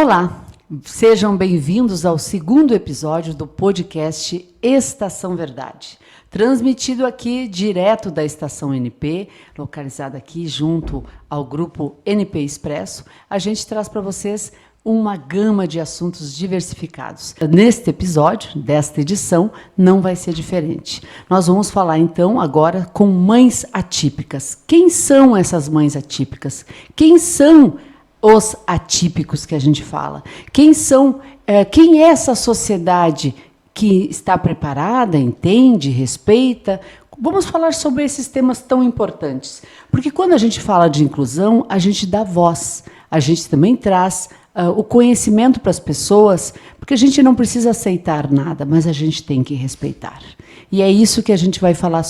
Olá, sejam bem-vindos ao segundo episódio do podcast Estação Verdade, transmitido aqui direto da Estação NP, localizada aqui junto ao grupo NP Expresso. A gente traz para vocês uma gama de assuntos diversificados. Neste episódio, desta edição, não vai ser diferente. Nós vamos falar, então, agora com mães atípicas. Quem são essas mães atípicas? Quem são os atípicos que a gente fala? Quem é essa sociedade que está preparada, entende, respeita? Vamos falar sobre esses temas tão importantes. Porque quando a gente fala de inclusão, a gente dá voz, a gente também traz o conhecimento para as pessoas, porque a gente não precisa aceitar nada, mas a gente tem que respeitar. E é isso que a gente vai falar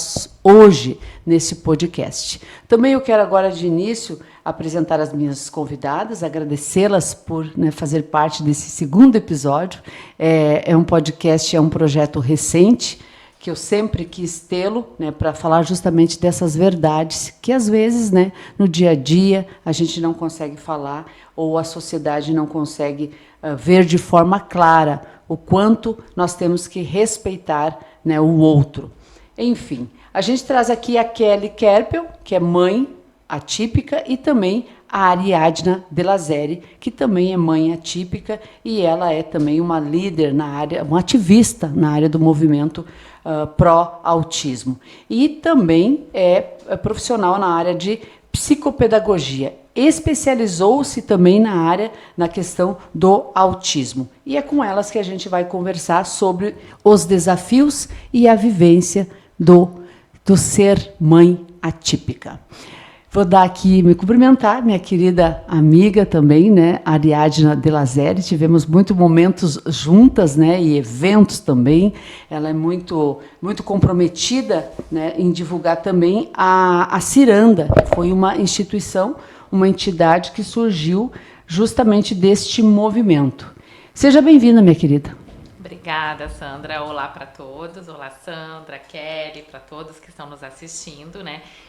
hoje nesse podcast. Também eu quero agora, de início, apresentar as minhas convidadas, agradecê-las por fazer parte desse segundo episódio. É um podcast, é um projeto recente, que eu sempre quis tê-lo, para falar justamente dessas verdades que, às vezes, no dia a dia, a gente não consegue falar, ou a sociedade não consegue ver de forma clara o quanto nós temos que respeitar o outro. Enfim, a gente traz aqui a Kelly Kerpel, que é mãe atípica, e também a Ariadna Delazeri, que também é mãe atípica, e ela é também uma líder na área, uma ativista na área do movimento pró-autismo. E também é profissional na área de psicopedagogia. Especializou-se também na questão do autismo. E é com elas que a gente vai conversar sobre os desafios e a vivência do ser mãe atípica. Vou dar aqui, me cumprimentar, minha querida amiga também, Ariadna Delazeri. Tivemos muitos momentos juntas, e eventos também. Ela é muito, muito comprometida, em divulgar também a Ciranda. Foi uma instituição, uma entidade que surgiu justamente deste movimento. Seja bem-vinda, minha querida. Obrigada, Sandra. Olá para todos. Olá, Sandra, Kelly, para todos que estão nos assistindo,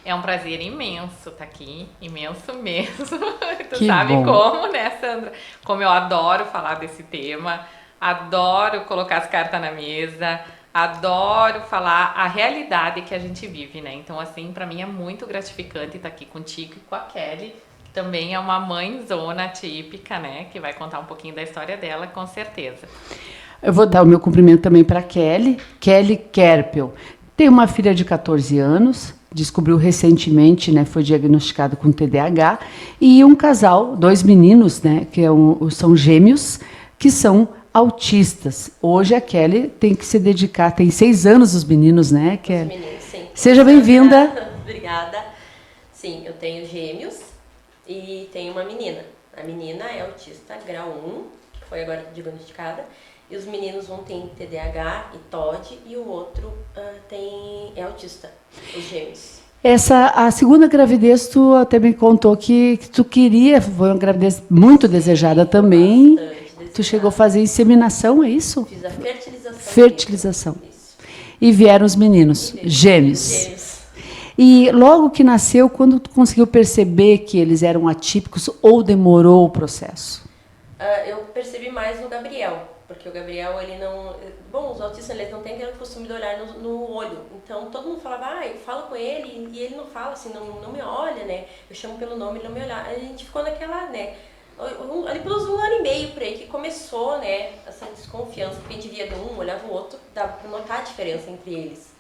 É um prazer imenso estar aqui, imenso mesmo. Tu que sabe bom. como, Sandra? Como eu adoro falar desse tema, adoro colocar as cartas na mesa, adoro falar a realidade que a gente vive, Então, assim, para mim é muito gratificante estar aqui contigo e com a Kelly, que também é uma mãezona atípica, que vai contar um pouquinho da história dela, com certeza. Eu vou dar o meu cumprimento também para Kelly Kerpel. Tem uma filha de 14 anos, descobriu recentemente, foi diagnosticado com TDAH, e um casal, 2 meninos, que são gêmeos, que são autistas. Hoje a Kelly tem que se dedicar, tem 6 anos os meninos, Kelly? Os meninos, sim. Seja bem-vinda. Obrigada. Sim, eu tenho gêmeos e tenho uma menina. A menina é autista grau 1, que foi agora diagnosticada. E os meninos, um tem TDAH e TOD, e o outro é autista, os gêmeos. A segunda gravidez, tu até me contou que tu queria, foi uma gravidez muito desejada também. Bastante Tu chegou a fazer inseminação, é isso? Fiz a fertilização. Fertilização. Isso. E vieram os meninos, gêmeos. Gêmeos. E logo que nasceu, quando tu conseguiu perceber que eles eram atípicos ou demorou o processo? Eu percebi mais no Gabriel. Porque o Gabriel, ele não... Bom, os autistas, eles não têm aquele costume de olhar no olho. Então, todo mundo falava, eu falo com ele, e ele não fala assim, não me olha, Eu chamo pelo nome, ele não me olha. A gente ficou naquela, ali pelos 1 ano e meio, por aí, que começou, essa desconfiança. Porque a gente via de um, olhava o outro, dava pra notar a diferença entre eles.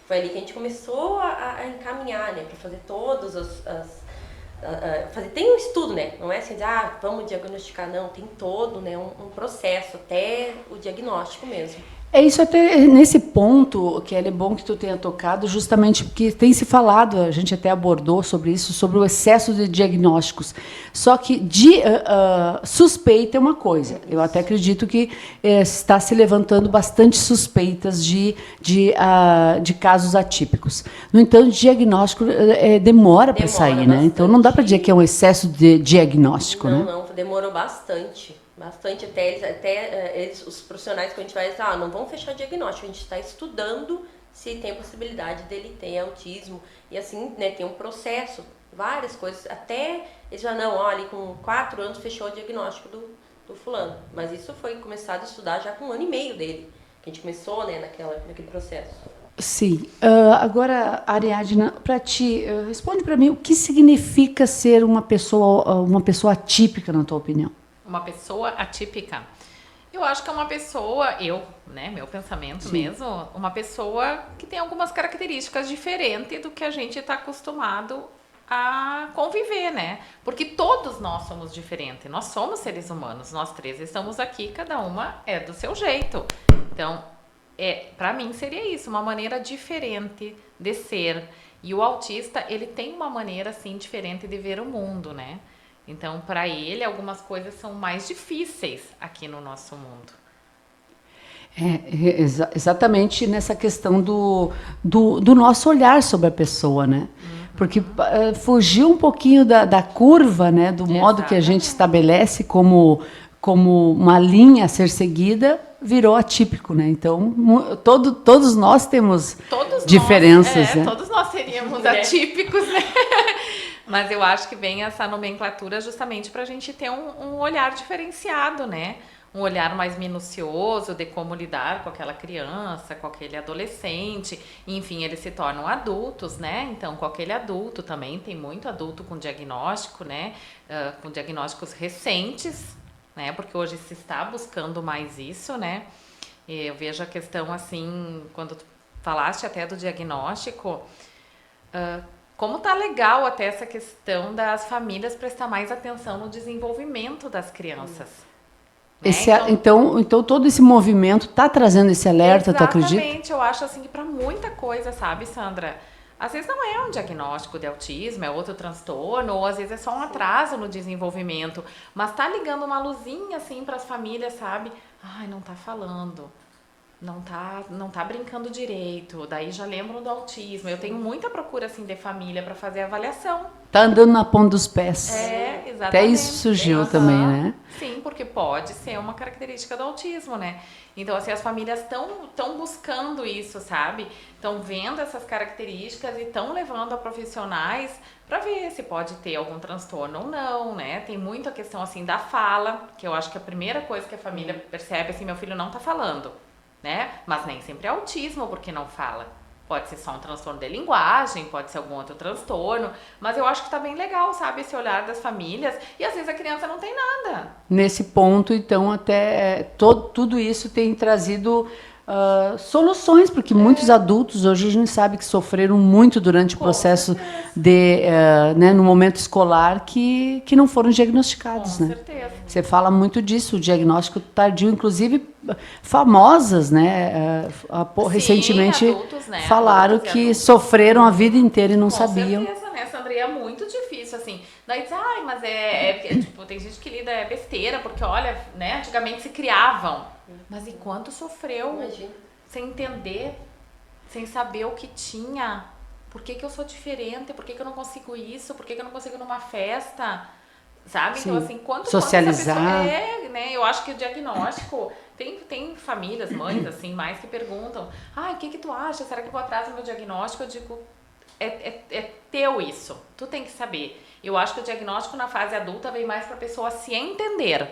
Foi ali que a gente começou a encaminhar, pra fazer todas tem um estudo, Não é assim, vamos diagnosticar, não. Tem todo, um processo até o diagnóstico mesmo. É isso, até nesse ponto, que é bom que tu tenha tocado, justamente porque tem se falado, a gente até abordou sobre isso, sobre o excesso de diagnósticos. Só que suspeita é uma coisa. Eu até acredito que está se levantando bastante suspeitas de casos atípicos. No entanto, diagnóstico demora para sair, bastante. Então não dá para dizer que é um excesso de diagnóstico, Não, demorou bastante. Bastante, eles, os profissionais que a gente vai dizer, não vamos fechar o diagnóstico, a gente está estudando se tem a possibilidade dele ter autismo. E assim, tem um processo, várias coisas, até eles já ali com 4 anos fechou o diagnóstico do fulano. Mas isso foi começado a estudar já com 1 ano e meio dele, que a gente começou, né, naquele processo. Sim. Agora, Ariadna, para ti, responde para mim o que significa ser uma pessoa atípica, na tua opinião? Uma pessoa atípica. Eu acho que é uma pessoa, meu pensamento mesmo, uma pessoa que tem algumas características diferentes do que a gente está acostumado a conviver, né? Porque todos nós somos diferentes, nós somos seres humanos, nós 3 estamos aqui, cada uma é do seu jeito. Então, para mim seria isso, uma maneira diferente de ser. E o autista, ele tem uma maneira, assim, diferente de ver o mundo, né? Então, para ele, algumas coisas são mais difíceis aqui no nosso mundo. Exatamente nessa questão do nosso olhar sobre a pessoa, né? Porque fugir um pouquinho da curva, né? Do modo que a gente estabelece como uma linha a ser seguida, virou atípico, né? Então, todos nós temos diferenças. Né? Todos nós seríamos atípicos, né? Mas eu acho que vem essa nomenclatura justamente para a gente ter um olhar diferenciado, né? Um olhar mais minucioso de como lidar com aquela criança, com aquele adolescente. Enfim, eles se tornam adultos, né? Então, com aquele adulto também, tem muito adulto com diagnóstico, né? Com diagnósticos recentes, né? Porque hoje se está buscando mais isso, né? Eu vejo a questão assim, quando tu falaste até do diagnóstico... como tá legal até essa questão das famílias prestar mais atenção no desenvolvimento das crianças. Né? Então, todo esse movimento tá trazendo esse alerta, tu acredita? Exatamente, eu acho assim que para muita coisa, sabe, Sandra? Às vezes não é um diagnóstico de autismo, é outro transtorno, ou às vezes é só um atraso no desenvolvimento, mas tá ligando uma luzinha assim para as famílias, sabe? Ai, não tá falando. Não tá brincando direito, daí já lembram do autismo. Eu tenho muita procura assim de família para fazer avaliação. Tá andando na ponta dos pés. Exatamente. Até isso surgiu também, né? Sim, porque pode ser uma característica do autismo, né? Então, assim, as famílias estão buscando isso, sabe? Estão vendo essas características e estão levando a profissionais para ver se pode ter algum transtorno ou não, né? Tem muito a questão, assim, da fala, que eu acho que a primeira coisa que a família percebe, assim, meu filho não tá falando. Né? Mas nem sempre é autismo porque não fala. Pode ser só um transtorno de linguagem, pode ser algum outro transtorno, mas eu acho que tá bem legal, sabe, esse olhar das famílias, e às vezes a criança não tem nada. Nesse ponto, então, até tudo isso tem trazido soluções, porque muitos adultos hoje a gente sabe que sofreram muito durante o processo no momento escolar que não foram diagnosticados. Com né? certeza. Você fala muito disso, o diagnóstico tardio, inclusive famosas, né? Recentemente adultos, né? falaram Adultos que adultos. sofreram a vida inteira e não Com sabiam. Com certeza, né, Sandra? E é muito difícil, assim. Daí diz, mas tipo, tem gente que lida besteira, porque olha, né, antigamente se criavam. Mas e quanto sofreu? Imagina. Sem entender, sem saber o que tinha. Por que eu sou diferente? Por que eu não consigo isso? Por que eu não consigo ir numa festa? Sabe? Sim. Então, assim, quanto Socializar. essa pessoa né? Eu acho que o diagnóstico... Tem famílias, mães, assim, mais que perguntam, o que tu acha? Será que eu vou atrás do meu diagnóstico? Eu digo, é teu isso. Tu tem que saber. Eu acho que o diagnóstico na fase adulta vem mais pra pessoa se entender.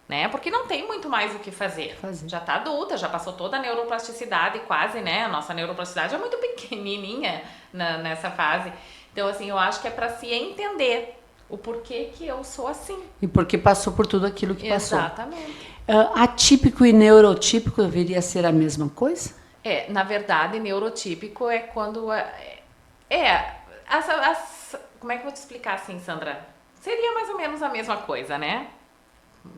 Né? Porque não tem muito mais o que fazer. Já tá adulta, já passou toda a neuroplasticidade quase, né? A nossa neuroplasticidade é muito pequenininha nessa fase. Então, assim, eu acho que é para se entender o porquê que eu sou assim. E porque passou por tudo aquilo que passou. Exatamente. Atípico e neurotípico deveria ser a mesma coisa? Na verdade, neurotípico é quando... como é que eu vou te explicar assim, Sandra? Seria mais ou menos a mesma coisa, né?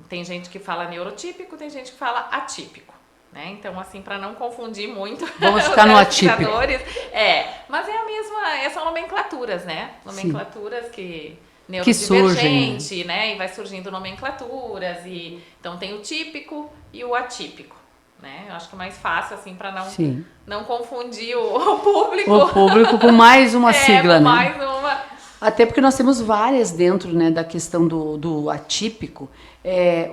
Tem gente que fala neurotípico, tem gente que fala atípico, né? Então, assim, para não confundir muito... Vamos ficar no atípico. Mas é a mesma... São nomenclaturas, né? Nomenclaturas que neurodivergente, surgem, né? E vai surgindo nomenclaturas. Então, tem o típico e o atípico, né? Eu acho que é mais fácil, assim, para não confundir o público. O público com mais uma sigla, com né? mais uma... Até porque nós temos várias dentro, né, da questão do atípico.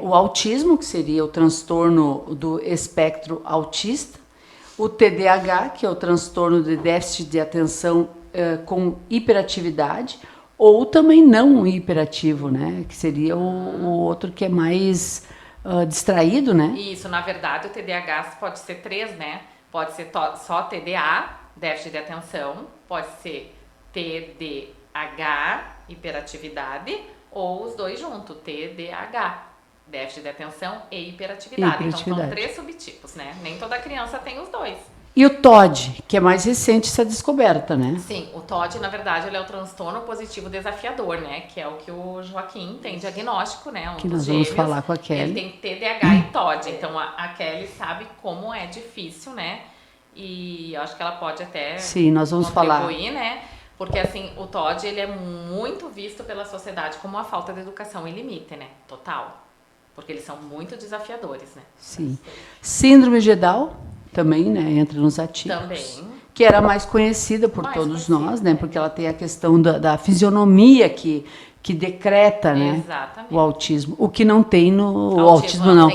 O autismo, que seria o transtorno do espectro autista. O TDAH, que é o transtorno de déficit de atenção com hiperatividade. Ou também não hiperativo, né? Que seria o outro que é mais distraído, né? Isso, na verdade, o TDAH pode ser 3, né? Pode ser só TDA, déficit de atenção, pode ser TDAH, hiperatividade, ou os dois juntos, TDAH, déficit de atenção e hiperatividade. Então são 3 subtipos, né? Nem toda criança tem os dois. E o TOD, que é mais recente essa descoberta, né? Sim, o TOD, na verdade, ele é o transtorno positivo desafiador, né? Que é o que o Joaquim tem diagnóstico, né? Que nós vamos falar com a Kelly. Ele tem TDAH e TOD, então a Kelly sabe como é difícil, né? E eu acho que ela pode até nós vamos contribuir, né? Porque, assim, o TOD, ele é muito visto pela sociedade como uma falta de educação e limite, né? Total. Porque eles são muito desafiadores, né? Sim. Síndrome de Down também, né? Entra nos atípicos. Também. Que era mais conhecida por todos nós, né? Porque ela tem a questão da fisionomia que decreta, né? Exatamente. O autismo. O que não tem no... O autismo não.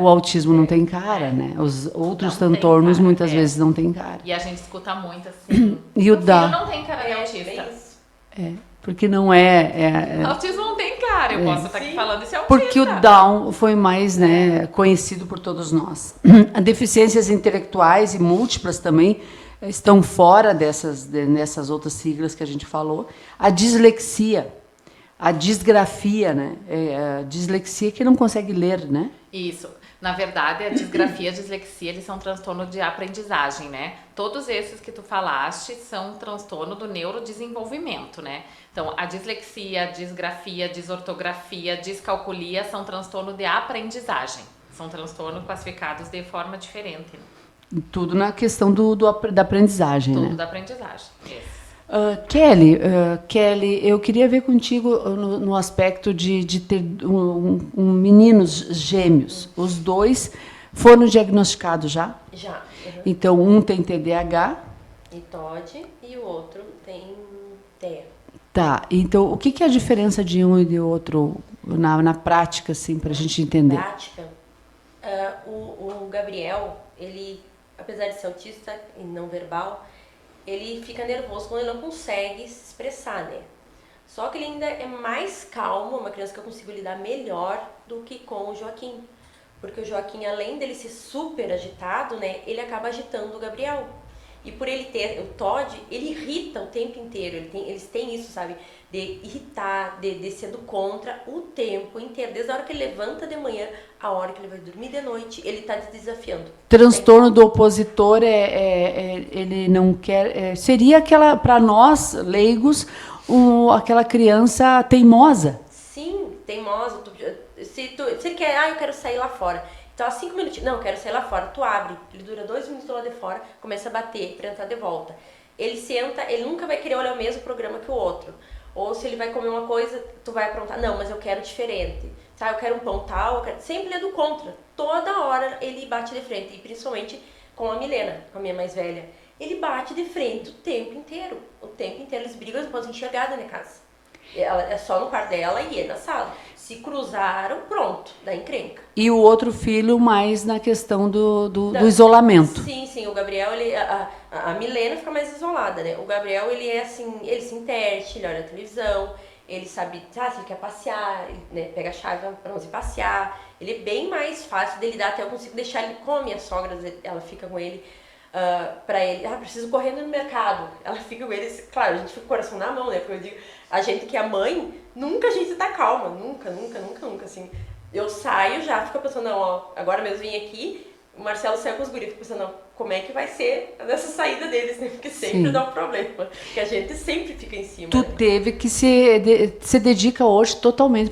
O autismo não tem cara, né? Os outros transtornos muitas vezes não tem cara. E a gente escuta muito assim. E o Down não tem cara de autista. Porque não é... Autismo não tem cara, eu posso estar aqui falando isso é autista. Porque o Down foi mais, né, conhecido por todos nós. Deficiências intelectuais e múltiplas também estão fora dessas outras siglas que a gente falou. A dislexia, a disgrafia, né? A dislexia que não consegue ler, né? Isso. Na verdade, a disgrafia e a dislexia, eles são transtorno de aprendizagem, né? Todos esses que tu falaste são transtorno do neurodesenvolvimento, né? Então, a dislexia, a disgrafia, a desortografia, a descalculia são transtorno de aprendizagem. São transtornos classificados de forma diferente. Né? Tudo na questão da aprendizagem, Tudo né? Tudo da aprendizagem, isso. Kelly, eu queria ver contigo no aspecto de ter meninos gêmeos. Os dois foram diagnosticados já? Já. Uhum. Então, um tem TDAH. E TOD, e o outro tem TEA. Tá, então o que é a diferença de um e de outro na prática, assim, para a gente entender? Na prática, o Gabriel, ele, apesar de ser autista e não verbal, ele fica nervoso quando ele não consegue se expressar, né? Só que ele ainda é mais calmo, uma criança que eu consigo lidar melhor do que com o Joaquim. Porque o Joaquim, além dele ser super agitado, né, ele acaba agitando o Gabriel. E por ele ter o TOD, ele irrita o tempo inteiro. Eles têm isso, sabe? De irritar, de ser do contra o tempo inteiro. Desde a hora que ele levanta de manhã, a hora que ele vai dormir de noite, ele está desafiando. Transtorno do opositor ele não quer... seria aquela, para nós, leigos, aquela criança teimosa. Sim, teimosa. Se ele quer, eu quero sair lá fora. Então, há 5 minutinhos, não, eu quero sair lá fora, tu abre, ele dura 2 minutos lá de fora, começa a bater para entrar de volta. Ele senta, ele nunca vai querer olhar o mesmo programa que o outro. Ou se ele vai comer uma coisa, tu vai aprontar, não, mas eu quero diferente. Sabe, eu quero um pão tal, sempre ele é do contra. Toda hora ele bate de frente, e principalmente com a Milena, a minha mais velha. Ele bate de frente o tempo inteiro. O tempo inteiro, eles brigam, eles podem enxergar na casa. Ela é só no quarto dela e ele na sala. Se cruzaram, pronto, dá encrenca. E o outro filho mais na questão do isolamento. Sim, o Gabriel, a Milena fica mais isolada, né? O Gabriel, ele é assim, ele se interte, ele olha a televisão, ele sabe, se ele quer passear, né? Pega a chave pra nós ir passear. Ele é bem mais fácil de lidar, até eu consigo deixar ele com a minha sogra, ela fica com ele. Pra ele, preciso correr no mercado. Ela fica com ele, claro, a gente fica com o coração na mão, né? Porque eu digo, a gente que é mãe, nunca a gente tá calma, nunca, assim. Eu saio já, fico pensando, não, agora mesmo vim aqui, o Marcelo saiu com os guris, fico pensando, não, como é que vai ser nessa saída deles, né? Porque sempre dá um problema, que a gente sempre fica em cima. Tu teve que se dedica hoje totalmente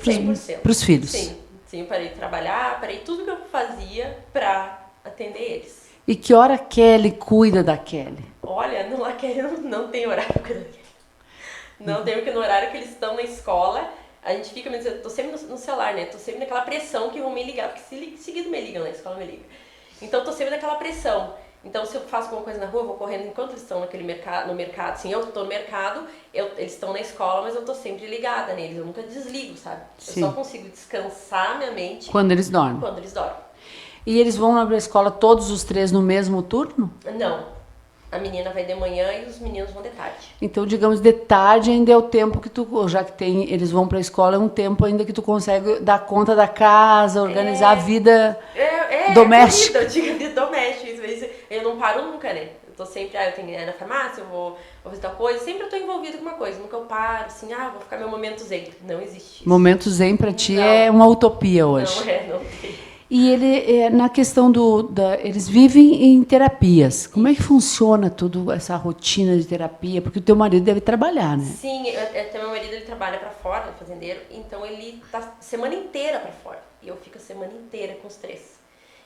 pros filhos. Sim, eu parei de trabalhar, parei tudo que eu fazia pra atender eles. E que hora a Kelly cuida da Kelly? Olha, a Kelly não tem horário pra cuidar da Kelly. Não tem, porque no horário que eles estão na escola, a gente fica, eu tô sempre no celular, né? Tô sempre naquela pressão que vão me ligar, porque seguido me ligam, né? A escola me liga. Então eu tô sempre naquela pressão. Então se eu faço alguma coisa na rua, eu vou correndo enquanto eles estão no mercado, assim, eu tô no mercado, eles estão na escola, mas eu tô sempre ligada neles, eu nunca desligo, sabe? Sim. Eu só consigo descansar minha mente quando eles dormem. Quando eles dormem. E eles vão na escola todos os 3 no mesmo turno? Não. A menina vai de manhã e os meninos vão de tarde. Então, digamos, de tarde ainda é o tempo que tu, já que eles vão para a escola, é um tempo ainda que tu consegue dar conta da casa, organizar a vida doméstica. É corrida, eu digo de doméstica. Eu não paro nunca, né? Eu tô sempre, eu tenho que ir na farmácia, eu vou fazer tal coisa. Sempre eu tô envolvida com uma coisa. Nunca eu paro, assim, vou ficar meu momento zen. Não existe isso. Momento zen para ti é uma utopia hoje. Não tem. E na questão eles vivem em terapias. Como é que funciona toda essa rotina de terapia? Porque o teu marido deve trabalhar, né? Sim, até meu marido ele trabalha para fora, fazendeiro, então ele tá semana inteira para fora. E eu fico a semana inteira com os 3.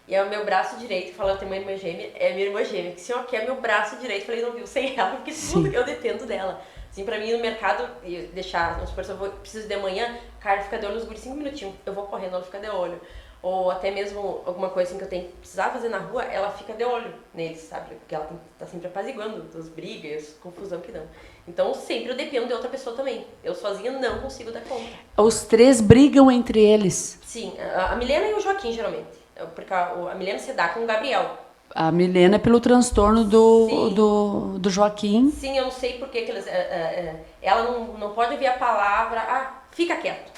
E é o meu braço direito, falando, eu tenho uma irmã gêmea, é minha irmã gêmea, que se eu quer meu braço direito, falei, não viu, sem ela, porque tudo que eu dependo dela. Assim, pra mim, no mercado, deixar, vamos supor, se eu preciso de manhã, o cara fica de olho nos guris 5 minutinhos, eu vou correndo, ela fica de olho. Ou até mesmo alguma coisa assim que eu precisar fazer na rua, ela fica de olho neles, sabe? Porque ela tá sempre apaziguando as brigas, as confusão que dão. Então, sempre eu dependo de outra pessoa também. Eu sozinha não consigo dar conta. Os 3 brigam entre eles? Sim, a Milena e o Joaquim, geralmente. Porque a Milena se dá com o Gabriel. A Milena é pelo transtorno do Joaquim. Sim, eu não sei por que eles... ela não pode ouvir a palavra, fica quieto.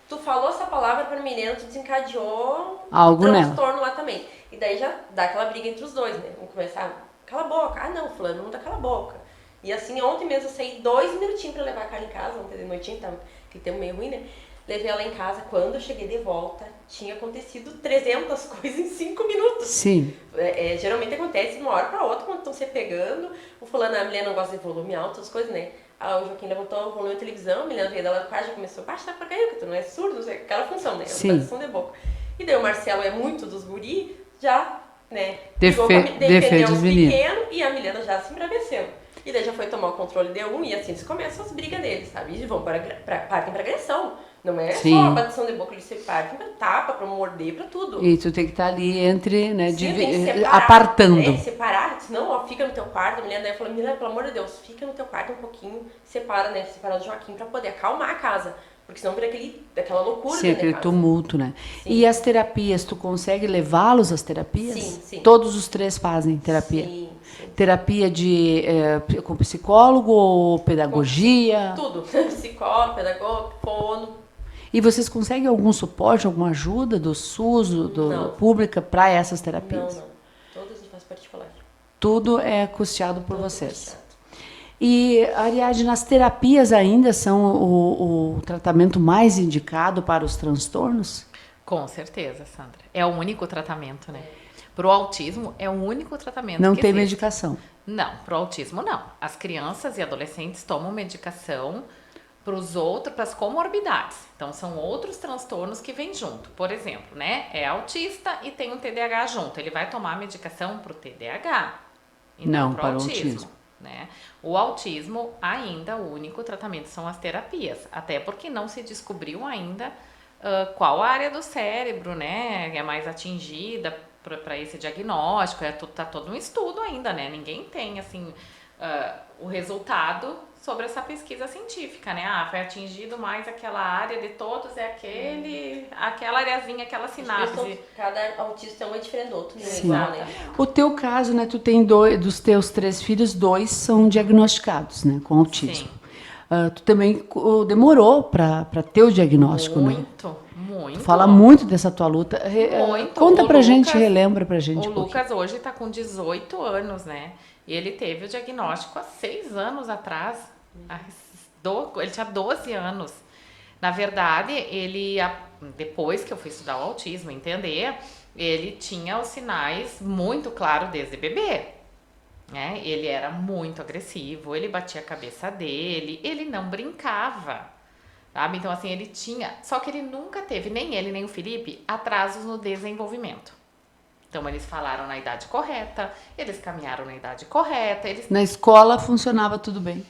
Tu falou essa palavra pra menina, tu desencadeou algo transtorno lá também. E daí já dá aquela briga entre os dois, né? Vamos começar, cala a boca. Não, fulano, não dá cala a boca. E assim, ontem mesmo eu saí 2 minutinhos pra levar a Carla em casa, ontem de noitinha, que tem um meio ruim, né? Levei ela em casa, quando eu cheguei de volta, tinha acontecido 300 coisas em 5 minutos. Sim. Geralmente acontece de uma hora pra outra, quando estão se pegando. O fulano, a mulher não gosta de volume alto, as coisas, né? O Joaquim levantou o volume da televisão, a menina veio dela quase já começou a baixar pra cair, porque tu não é surdo, não sei, aquela função, né? Sim. Som de boca. E daí o Marcelo é muito dos guri, já, né? Defende os meninos. Pequeno, e a Milena já se embraveceu. E daí já foi tomar o controle de um, e assim eles começam as brigas deles, sabe? E vão partem pra agressão. Não é só a batição de boca, eles se partem pra tapa, pra morder, pra tudo. E tu tem que estar ali entre, né, separar, apartando. Né? Separar, senão, fica no teu quarto. A mulher daí falou, Milena, pelo amor de Deus, fica no teu quarto um pouquinho, separa, né, separar do Joaquim pra poder acalmar a casa. Porque senão vira aquela loucura. Sim, aquele tumulto, né? Sim. E as terapias, tu consegue levá-los às terapias? Sim. Todos os 3 fazem terapia? Sim. Terapia com psicólogo ou pedagogia? Tudo. Psicólogo, pedagogo, fono. E vocês conseguem algum suporte, alguma ajuda do SUS, pública, para essas terapias? Não. Todas a gente faz particular. Tudo é custeado por vocês. E, Ariadne, nas terapias ainda são o tratamento mais indicado para os transtornos? Com certeza, Sandra. É o único tratamento, né? Para o autismo, é o único tratamento Não que tem existe. medicação? Não, para o autismo, não. As crianças e adolescentes tomam medicação para as comorbidades. Então, são outros transtornos que vêm junto. Por exemplo, né? É autista e tem um TDAH junto. Ele vai tomar medicação para o TDAH e não para o autismo. Né? O autismo, ainda, o único tratamento são as terapias. Até porque não se descobriu ainda qual área do cérebro, né, é mais atingida para esse diagnóstico. Tá todo um estudo ainda, né? Ninguém tem, assim, o resultado sobre essa pesquisa científica, né? Foi atingido mais aquela área de todos, aquela areazinha, aquela sinapse. Cada autista é diferente do outro, não é Sim. igual, né? O teu caso, né? Tu tem dos teus 3 filhos, 2 são diagnosticados, né? Com autismo. Sim. Tu também demorou para ter o diagnóstico, né? Muito. Tu fala muito dessa tua luta. Muito. Conta pra gente, relembra pra gente. O Lucas hoje tá com 18 anos, né? E ele teve o diagnóstico há 6 anos atrás. Ele tinha 12 anos. Na verdade, depois que eu fui estudar o autismo, entender, ele tinha os sinais muito claros desde bebê. Né? Ele era muito agressivo, ele batia a cabeça dele, ele não brincava. Sabe? Então, assim, ele tinha... Só que ele nunca teve, nem ele, nem o Felipe, atrasos no desenvolvimento. Então, eles falaram na idade correta, eles caminharam na idade correta. Na escola funcionava tudo bem?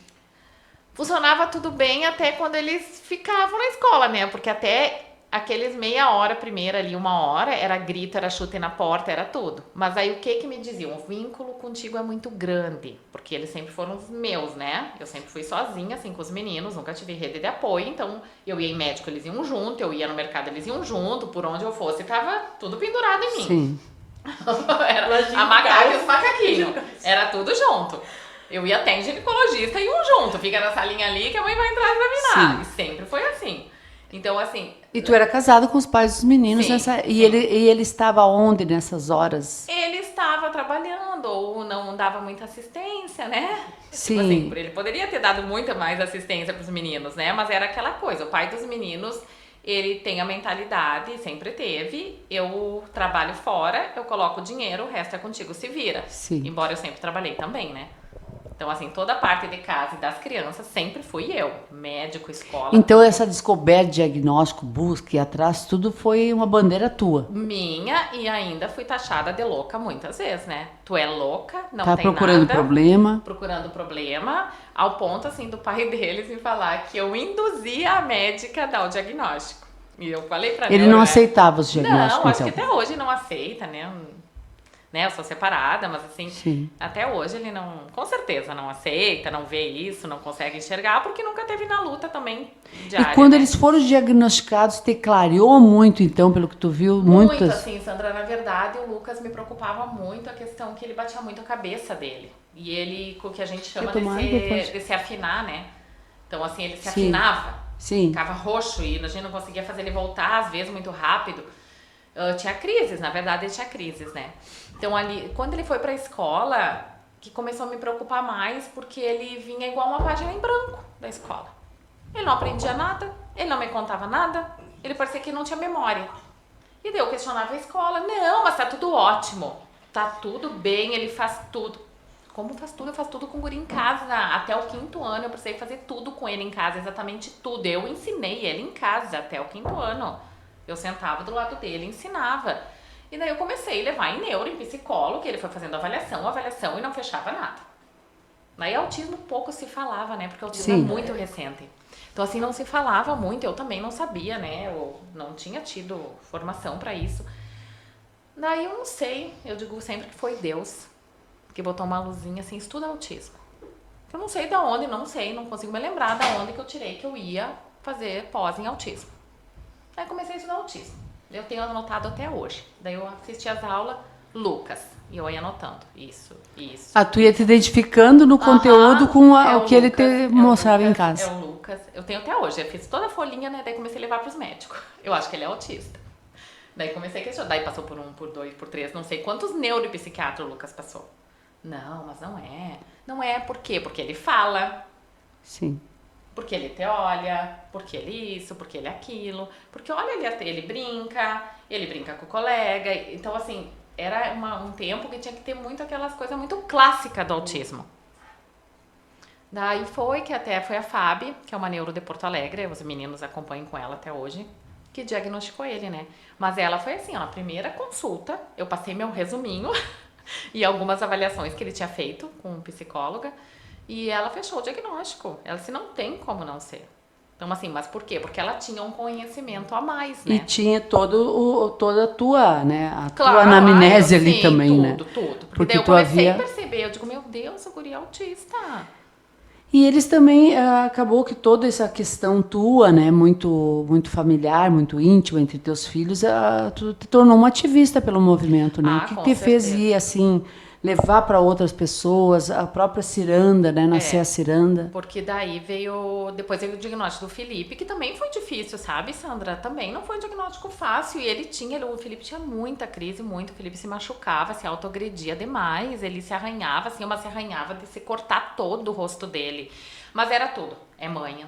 Funcionava tudo bem até quando eles ficavam na escola, né? Porque até aqueles meia hora, primeira ali, 1 hora, era grito, era chute na porta, era tudo. Mas aí o que me diziam? O vínculo contigo é muito grande, porque eles sempre foram os meus, né? Eu sempre fui sozinha, assim, com os meninos, nunca tive rede de apoio, então eu ia em médico, eles iam junto, eu ia no mercado, eles iam junto, por onde eu fosse, tava tudo pendurado em mim. Sim. Era a macaca e os macaquinhos. Era tudo junto. Eu ia até em ginecologista e um junto. Fica na salinha ali que a mãe vai entrar e examinar. E sempre foi assim. Então, assim... E tu era casado com os pais dos meninos Sim, nessa... sim. E ele estava onde nessas horas? Ele estava trabalhando ou não dava muita assistência, né? Sim. Tipo assim, ele poderia ter dado muita mais assistência para os meninos, né? Mas era aquela coisa, o pai dos meninos, ele tem a mentalidade, sempre teve, eu trabalho fora, eu coloco o dinheiro, o resto é contigo, se vira. Sim. Embora eu sempre trabalhei também, né? Então, assim, toda a parte de casa e das crianças sempre fui eu. Médico, escola. Então, tudo. essa descoberta, diagnóstico, busca e atrás, tudo foi uma bandeira tua. Minha, e ainda fui taxada de louca muitas vezes, né? Tu é louca, não Tá tem procurando nada. problema. Procurando problema, ao ponto, assim, do pai deles me falar que eu induzia a médica a dar o diagnóstico. E eu falei pra Ele minha não mulher, aceitava os diagnósticos, não, acho então. que até hoje não aceita, né? Eu sou separada, mas assim, Sim. até hoje ele não, com certeza não aceita, não vê isso, não consegue enxergar, porque nunca teve na luta também diária. E quando né? eles foram diagnosticados, te clareou muito, então, pelo que tu viu? Muito, Muitas... assim, Sandra, na verdade, o Lucas me preocupava muito a questão que ele batia muito a cabeça dele. E ele, com o que a gente chama de se afinar, né? Então, assim, ele se afinava, Sim. ficava roxo e a gente não conseguia fazer ele voltar, às vezes, muito rápido. Tinha crises, na verdade, ele tinha crises, né? Então, ali, quando ele foi pra escola, que começou a me preocupar mais, porque ele vinha igual uma página em branco da escola. Ele não aprendia nada, ele não me contava nada, ele parecia que não tinha memória. E daí eu questionava a escola, não, mas tá tudo ótimo, tá tudo bem, ele faz tudo. Como faz tudo? Eu faço tudo com o guri em casa. Até o 5º ano eu precisei fazer tudo com ele em casa, exatamente tudo. Eu ensinei ele em casa até o 5º ano. Eu sentava do lado dele e ensinava. E daí eu comecei a levar em neuro, em psicólogo, que ele foi fazendo avaliação e não fechava nada. Daí autismo pouco se falava, né? Porque o autismo é muito recente. Então assim, não se falava muito, eu também não sabia, né? Eu não tinha tido formação pra isso. Daí eu não sei, eu digo sempre que foi Deus que botou uma luzinha assim, estuda autismo. Eu não sei de onde, não consigo me lembrar de onde que eu tirei que eu ia fazer pós em autismo. Aí comecei a estudar autismo. Eu tenho anotado até hoje. Daí eu assisti as aulas, Lucas, e eu ia anotando. Isso. Tu ia te identificando no conteúdo com o que ele te mostrava em casa. É o Lucas. Eu tenho até hoje. Eu fiz toda a folhinha, né? Daí comecei a levar pros médicos. Eu acho que ele é autista. Daí comecei a questionar. Daí passou por 1, por 2, por 3, não sei quantos neuropsiquiatras o Lucas passou. Não, mas não é. Não é, por quê? Porque ele fala. Sim. Porque ele te olha, porque ele isso, porque ele aquilo. Porque olha, ele brinca com o colega. Então, assim, era um tempo que tinha que ter muito aquelas coisas muito clássicas do autismo. Daí foi a Fábio, que é uma neuro de Porto Alegre, os meninos acompanham com ela até hoje, que diagnosticou ele, né? Mas ela foi assim, ó, na primeira consulta, eu passei meu resuminho e algumas avaliações que ele tinha feito com psicóloga, e ela fechou o diagnóstico. Ela disse, não tem como não ser. Então, assim, mas por quê? Porque ela tinha um conhecimento a mais, né? E tinha toda a tua, né? Tua anamnese ali sim, também, tudo, né? Tudo. Porque daí eu tu comecei a perceber, eu digo, meu Deus, o guri é autista. E eles também, acabou que toda essa questão tua, né, muito familiar, muito íntima entre teus filhos, tu te tornou uma ativista pelo movimento, né? O que te fez ir, assim, levar para outras pessoas, a própria ciranda, né, nascer a ciranda? Porque daí depois veio o diagnóstico do Felipe, que também foi difícil, sabe, Sandra? Também não foi um diagnóstico fácil, e o Felipe tinha muita crise, o Felipe se machucava, se autoagredia demais, ele se arranhava, assim, se arranhava de se cortar todo o rosto dele. Mas era tudo, é manha,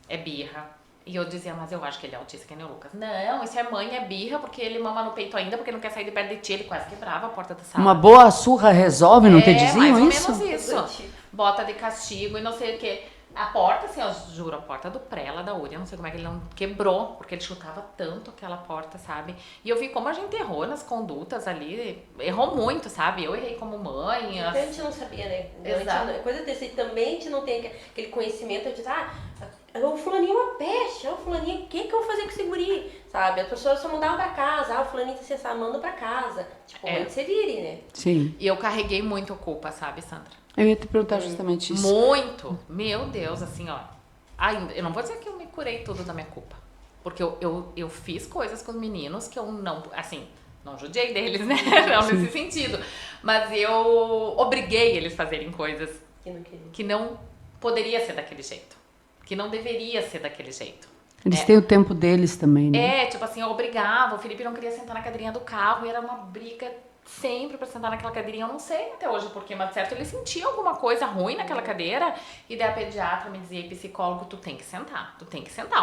é birra. E eu dizia, mas eu acho que ele é autista, que nem o Lucas. Não, isso é mãe, é birra, porque ele mama no peito ainda, porque não quer sair de perto de ti, ele quase quebrava a porta da sala. Uma boa surra resolve, não te diziam isso? Mais ou menos isso. Bota de castigo e não sei o quê. A porta, assim, eu juro, a porta do pré lá da URI, eu não sei como é que ele não quebrou, porque ele chutava tanto aquela porta, sabe? E eu vi como a gente errou nas condutas ali, errou muito, sabe? Eu errei como mãe. A gente não sabia, né? Exato. Coisa desse, também a gente não tem aquele conhecimento de, o fulaninho é uma peste, o fulaninho, o que eu vou fazer com esse guri? Sabe? As pessoas só mandavam pra casa, o fulaninho tá se manda pra casa. Tipo, onde você vire, né? Sim. E eu carreguei muito culpa, sabe, Sandra? Eu ia te perguntar justamente isso. Muito! Meu Deus, assim, ó. Ainda, eu não vou dizer que eu me curei tudo da minha culpa. Porque eu fiz coisas com os meninos que eu não, assim, Não judiei deles, né? Não nesse sentido. Mas eu obriguei eles a fazerem coisas que não poderia ser daquele jeito. Que não deveria ser daquele jeito. Eles têm o tempo deles também, né? Tipo assim, eu obrigava. O Felipe não queria sentar na cadeirinha do carro e era uma briga sempre pra sentar naquela cadeirinha. Eu não sei até hoje porquê, mas certo, ele sentia alguma coisa ruim naquela cadeira e daí a pediatra me dizia, psicólogo, tu tem que sentar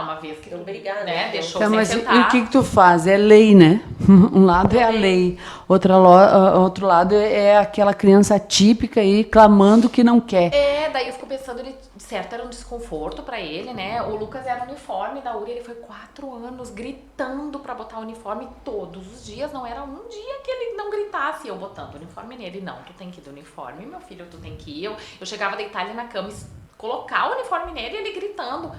uma vez que tu, obrigar, né, deixou Então, sem mas sentar. e o que tu faz? É lei, né? Um lado é a lei, outro lado é aquela criança atípica aí clamando que não quer. Daí eu fico pensando, ele, certo, era um desconforto pra ele, né? O Lucas era uniforme da URI, ele foi 4 anos gritando pra botar o uniforme todos os dias, não era um dia que ele não gritasse, eu botando o uniforme nele, não, tu tem que ir do uniforme, meu filho, tu tem que ir, eu chegava a deitar ele na cama e colocar o uniforme nele e ele gritando.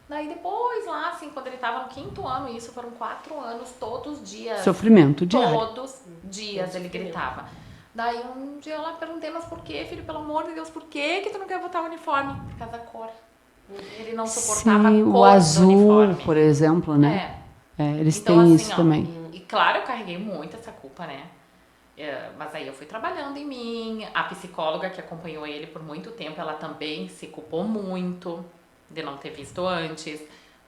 Daí depois lá, assim, quando ele tava no 5º ano, isso foram 4 anos, todos os dias. Sofrimento diário. Todos os dias ele gritava. Daí um dia eu lá perguntei, mas por que, filho, pelo amor de Deus, por que tu não quer botar o uniforme? Por causa da cor. Ele não suportava a cor o azul, do uniforme. por exemplo, né? Eles então, têm assim, isso também. E claro, eu carreguei muito essa culpa, né? Mas aí eu fui trabalhando em mim. A psicóloga que acompanhou ele por muito tempo, ela também se culpou muito de não ter visto antes.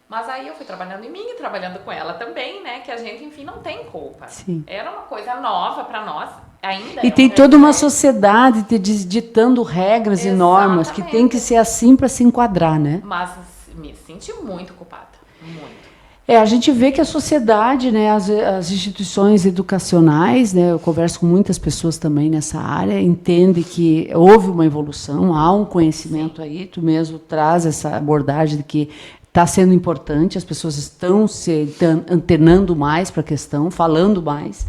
Mas aí eu fui trabalhando em mim e trabalhando com ela também, né? Que a gente, enfim, não tem culpa. Sim. Era uma coisa nova pra nós. Ainda E tem toda uma sociedade ditando regras e normas que tem que ser assim para se enquadrar, né? Mas me senti muito culpada. Muito. A gente vê que a sociedade, né, as instituições educacionais, né, eu converso com muitas pessoas também nessa área, entende que houve uma evolução, há um conhecimento aí, tu mesmo traz essa abordagem de que está sendo importante, as pessoas estão se antenando mais para a questão, falando mais,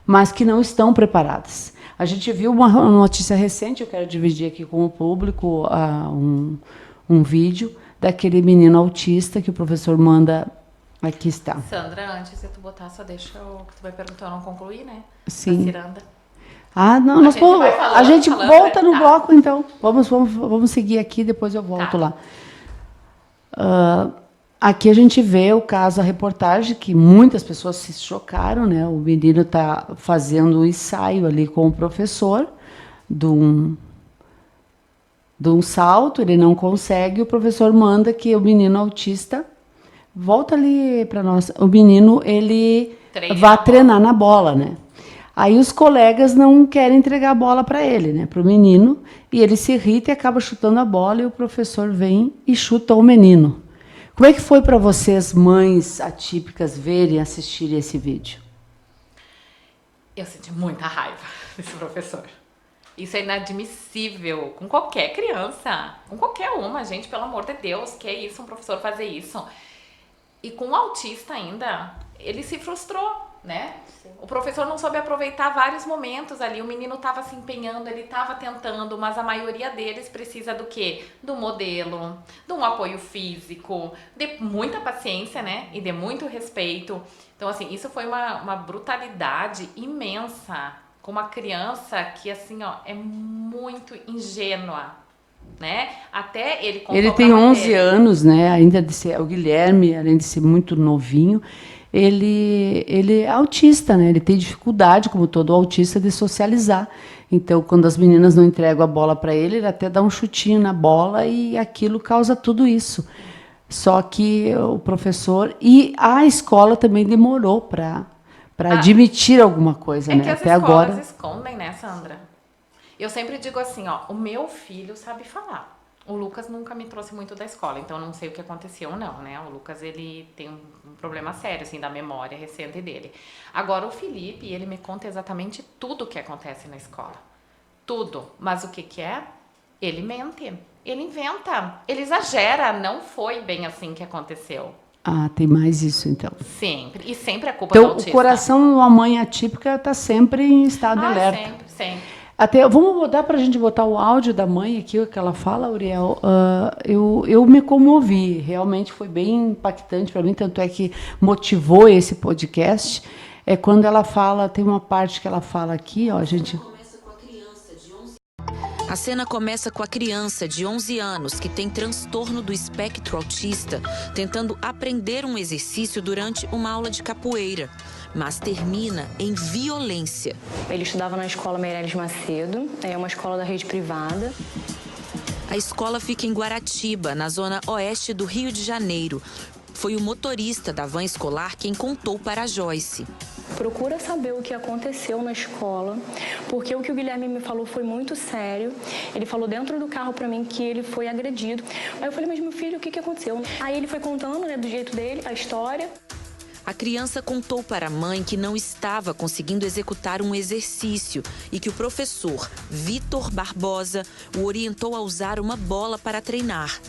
mas que não estão preparadas. A gente viu uma notícia recente, eu quero dividir aqui com o público um vídeo daquele menino autista que o professor manda. Aqui está. Sandra, antes de tu botar, só deixa o que tu vai perguntar, eu não concluí, né? Sim. Da ciranda. Não, a gente volta no tá. bloco, então. Vamos seguir aqui, depois eu volto lá. Aqui a gente vê o caso, a reportagem, que muitas pessoas se chocaram, né? O menino está fazendo um ensaio ali com o professor de um salto, ele não consegue, o professor manda que o menino autista volta ali para nós. O menino, ele vai treinar na bola, né? Aí os colegas não querem entregar a bola para ele, né? Para o menino, e ele se irrita e acaba chutando a bola e o professor vem e chuta o menino. Como é que foi para vocês, mães atípicas, verem e assistirem esse vídeo? Eu senti muita raiva desse professor. Isso é inadmissível com qualquer criança, com qualquer uma, gente, pelo amor de Deus, que é isso, um professor fazer isso. E com o autista ainda, ele se frustrou, né? Sim. O professor não soube aproveitar vários momentos ali, o menino estava se empenhando, ele estava tentando, mas a maioria deles precisa do quê? Do modelo, de um apoio físico, de muita paciência, né? E de muito respeito. Então, assim, isso foi uma brutalidade imensa com uma criança que, assim, ó, é muito ingênua. Né? Até ele tem 11 anos, né? Ainda de ser o Guilherme, além de ser muito novinho, ele é autista, né? Ele tem dificuldade, como todo autista, de socializar. Então, quando as meninas não entregam a bola para ele, ele até dá um chutinho na bola e aquilo causa tudo isso. Só que o professor e a escola também demorou para admitir alguma coisa, né? Que as até escolas agora escondem, né, Sandra? Eu sempre digo assim, ó, o meu filho sabe falar. O Lucas nunca me trouxe muito da escola, então não sei o que aconteceu ou não, né? O Lucas, ele tem um problema sério, assim, da memória recente dele. Agora, o Felipe, ele me conta exatamente tudo o que acontece na escola. Tudo. Mas o que é? Ele mente. Ele inventa. Ele exagera. Não foi bem assim que aconteceu. tem mais isso, então. Sempre. E sempre a culpa do autista. Então, o coração de uma mãe atípica está sempre em estado de alerta. Sempre. Até, vamos mudar para a gente botar o áudio da mãe aqui, o que ela fala, Uriel. Eu me comovi, realmente foi bem impactante para mim, tanto é que motivou esse podcast. É quando ela fala, tem uma parte que ela fala aqui, ó, a gente... A cena começa com a criança de 11 anos que tem transtorno do espectro autista tentando aprender um exercício durante uma aula de capoeira, mas termina em violência. Ele estudava na escola Meireles Macedo, é uma escola da rede privada. A escola fica em Guaratiba, na zona oeste do Rio de Janeiro. Foi o motorista da van escolar quem contou para a Joyce. Procura saber o que aconteceu na escola, porque o que o Guilherme me falou foi muito sério. Ele falou dentro do carro para mim que ele foi agredido. Aí eu falei, mas meu filho, o que aconteceu? Aí ele foi contando, né, do jeito dele, a história. A criança contou para a mãe que não estava conseguindo executar um exercício e que o professor Vitor Barbosa o orientou a usar uma bola para treinar.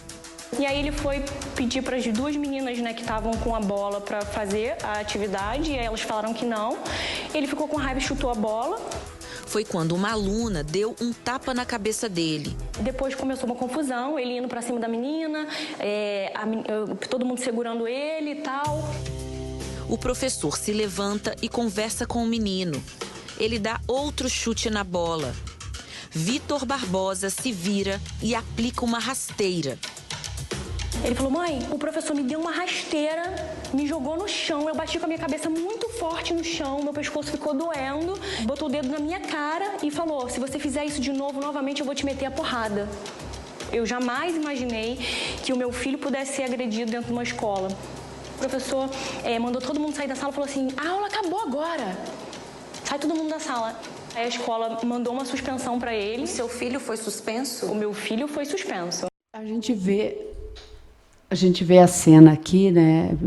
E aí ele foi pedir para as duas meninas, né, que estavam com a bola para fazer a atividade, e elas falaram que não. Ele ficou com raiva e chutou a bola. Foi quando uma aluna deu um tapa na cabeça dele. Depois começou uma confusão, ele indo para cima da menina, todo mundo segurando ele e tal. O professor se levanta e conversa com o menino. Ele dá outro chute na bola. Vitor Barbosa se vira e aplica uma rasteira. Ele falou, mãe, o professor me deu uma rasteira, me jogou no chão, eu bati com a minha cabeça muito forte no chão, meu pescoço ficou doendo, botou o dedo na minha cara e falou, se você fizer isso de novo, novamente eu vou te meter a porrada. Eu jamais imaginei que o meu filho pudesse ser agredido dentro de uma escola. O professor mandou todo mundo sair da sala e falou assim, a aula acabou agora, sai todo mundo da sala. Aí a escola mandou uma suspensão para ele. O seu filho foi suspenso? O meu filho foi suspenso. A gente vê a cena aqui, né?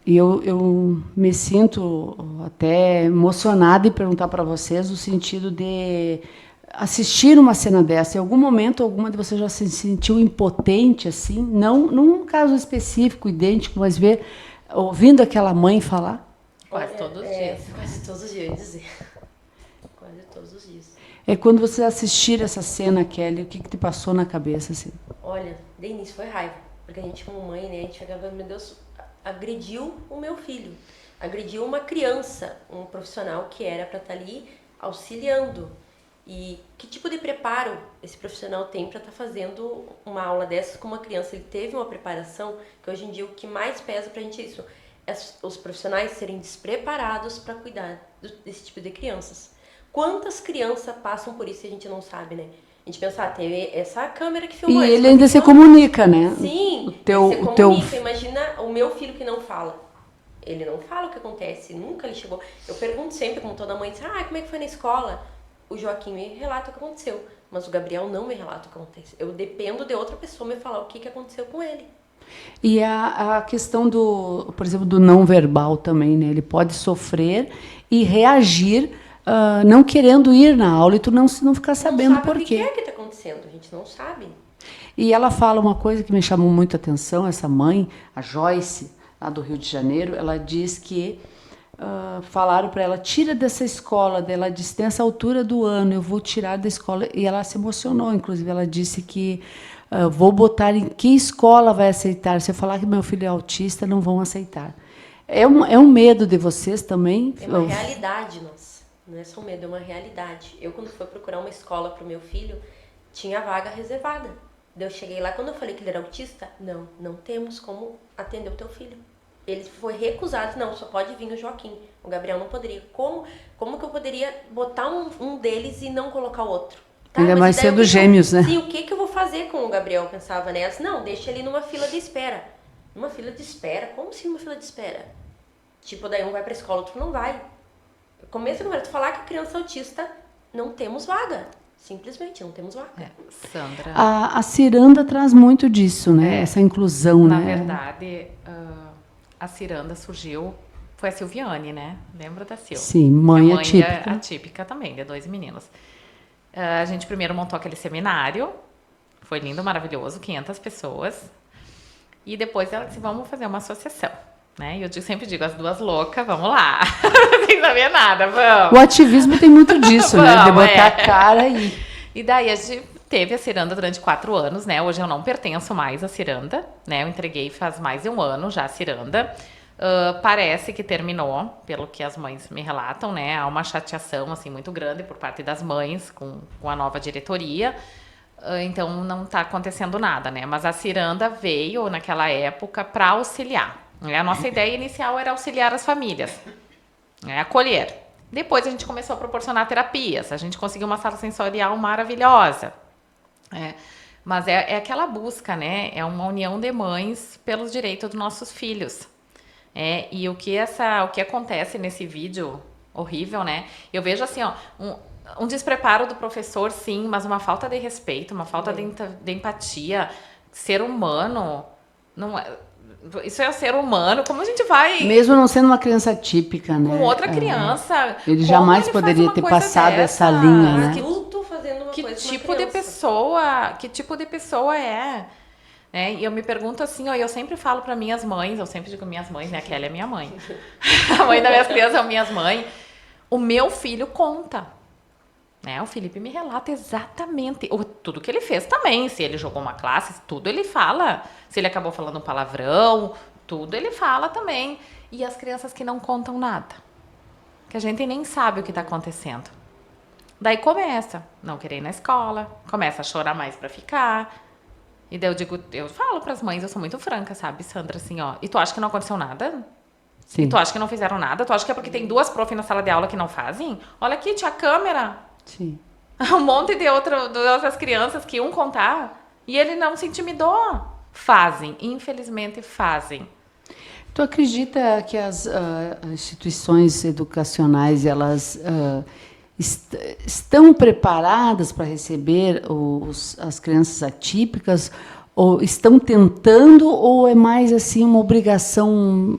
E eu me sinto até emocionada em perguntar para vocês o sentido de assistir uma cena dessa. Em algum momento, alguma de vocês já se sentiu impotente, assim? Não num caso específico, idêntico, mas ouvindo aquela mãe falar? Quase todos os dias. Quase todos os dias, eu ia dizer. Quase todos os dias. É quando você assistir essa cena, Kelly, o que te passou na cabeça, assim? Olha, de início foi raiva. Porque a gente, como mãe, né, a gente ficava, meu Deus, agrediu o meu filho. Agrediu uma criança, um profissional que era para estar ali auxiliando. E que tipo de preparo esse profissional tem para estar fazendo uma aula dessas com uma criança? Ele teve uma preparação, que hoje em dia o que mais pesa pra gente é isso. É os profissionais serem despreparados para cuidar desse tipo de crianças. Quantas crianças passam por isso e a gente não sabe, né? A gente pensa, teve essa câmera que filmou. E ele ainda se comunica, né? Sim, ele se comunica. Imagina o meu filho que não fala. Ele não fala o que acontece, nunca ele chegou. Eu pergunto sempre, como toda mãe, como é que foi na escola? O Joaquim me relata o que aconteceu, mas o Gabriel não me relata o que acontece. Eu dependo de outra pessoa me falar o que aconteceu com ele. E a questão por exemplo, do não verbal também, né? Ele pode sofrer e reagir não querendo ir na aula e tu não ficar sabendo por quê. O que é que está acontecendo, a gente não sabe. E ela fala uma coisa que me chamou muito a atenção, essa mãe, a Joyce, lá do Rio de Janeiro, ela diz que falaram para ela, tira dessa escola, ela disse, nessa altura do ano eu vou tirar da escola, e ela se emocionou, inclusive ela disse que vou botar em que escola vai aceitar, se eu falar que meu filho é autista, não vão aceitar. É um medo de vocês também? É uma realidade, nossa. Não é só um medo, é uma realidade. Eu, quando fui procurar uma escola para o meu filho, tinha vaga reservada. Eu cheguei lá, quando eu falei que ele era autista, não temos como atender o teu filho. Ele foi recusado, não, só pode vir o Joaquim. O Gabriel não poderia. Como que eu poderia botar um deles e não colocar o outro? Tá, ainda mais sendo gêmeos, né? Sim, o que eu vou fazer com o Gabriel? Eu pensava nessa. Não, deixa ele numa fila de espera. Numa fila de espera? Como assim numa fila de espera? Tipo, daí um vai pra escola, outro não vai. Começa a tu falar que a criança autista, não temos vaga. Simplesmente, não temos vaga. Sandra. A ciranda traz muito disso, né? Essa inclusão, na né? Na verdade, a ciranda surgiu, foi a Silviane, né? Lembra da Sil? Sim, mãe atípica. Atípica também, de 2 meninos. A gente primeiro montou aquele seminário, foi lindo, maravilhoso, 500 pessoas. E depois ela disse, vamos fazer uma associação. Né? E eu sempre digo, as duas loucas, vamos lá. Sem saber nada, vamos. O ativismo tem muito disso, né? De botar a cara e... E daí a gente teve a ciranda durante 4 anos, né? Hoje eu não pertenço mais à ciranda, né? Eu entreguei faz mais de 1 ano já a ciranda. Parece que terminou, pelo que as mães me relatam, né? Há uma chateação, assim, muito grande por parte das mães com a nova diretoria. então não está acontecendo nada, né? Mas a ciranda veio naquela época para auxiliar. A nossa ideia inicial era auxiliar as famílias, acolher. Depois a gente começou a proporcionar terapias, a gente conseguiu uma sala sensorial maravilhosa. Mas é aquela busca, né? É uma união de mães pelos direitos dos nossos filhos. E o que acontece nesse vídeo horrível, né? Eu vejo assim, ó, um despreparo do professor, sim, mas uma falta de respeito, uma falta de empatia. Ser humano, não é, isso é ser humano, como a gente vai... Mesmo não sendo uma criança típica, né? Com outra criança... Ele jamais poderia ter passado essa linha, né? Adulto fazendo uma coisa Que com uma tipo de pessoa é? E eu me pergunto assim, eu sempre falo para minhas mães, eu sempre digo minhas mães, né? A Kelly é minha mãe. A mãe das minhas crianças são minhas mães. O meu filho conta. O Felipe me relata exatamente tudo que ele fez também. Se ele jogou uma classe, tudo ele fala. Se ele acabou falando um palavrão, tudo ele fala também. E as crianças que não contam nada. Que a gente nem sabe o que está acontecendo. Daí começa não querer ir na escola, começa a chorar mais para ficar. E daí eu falo para as mães, eu sou muito franca, sabe, Sandra, assim, ó. E tu acha que não aconteceu nada? Sim. E tu acha que não fizeram nada? Tu acha que é porque tem 2 profs na sala de aula que não fazem? Olha aqui, tinha câmera. Sim. Um monte de outras crianças que iam contar. E ele não se intimidou. Fazem, infelizmente fazem. Tu acredita que as instituições educacionais, elas estão preparadas para receber as crianças atípicas? Ou estão tentando, ou é mais assim uma obrigação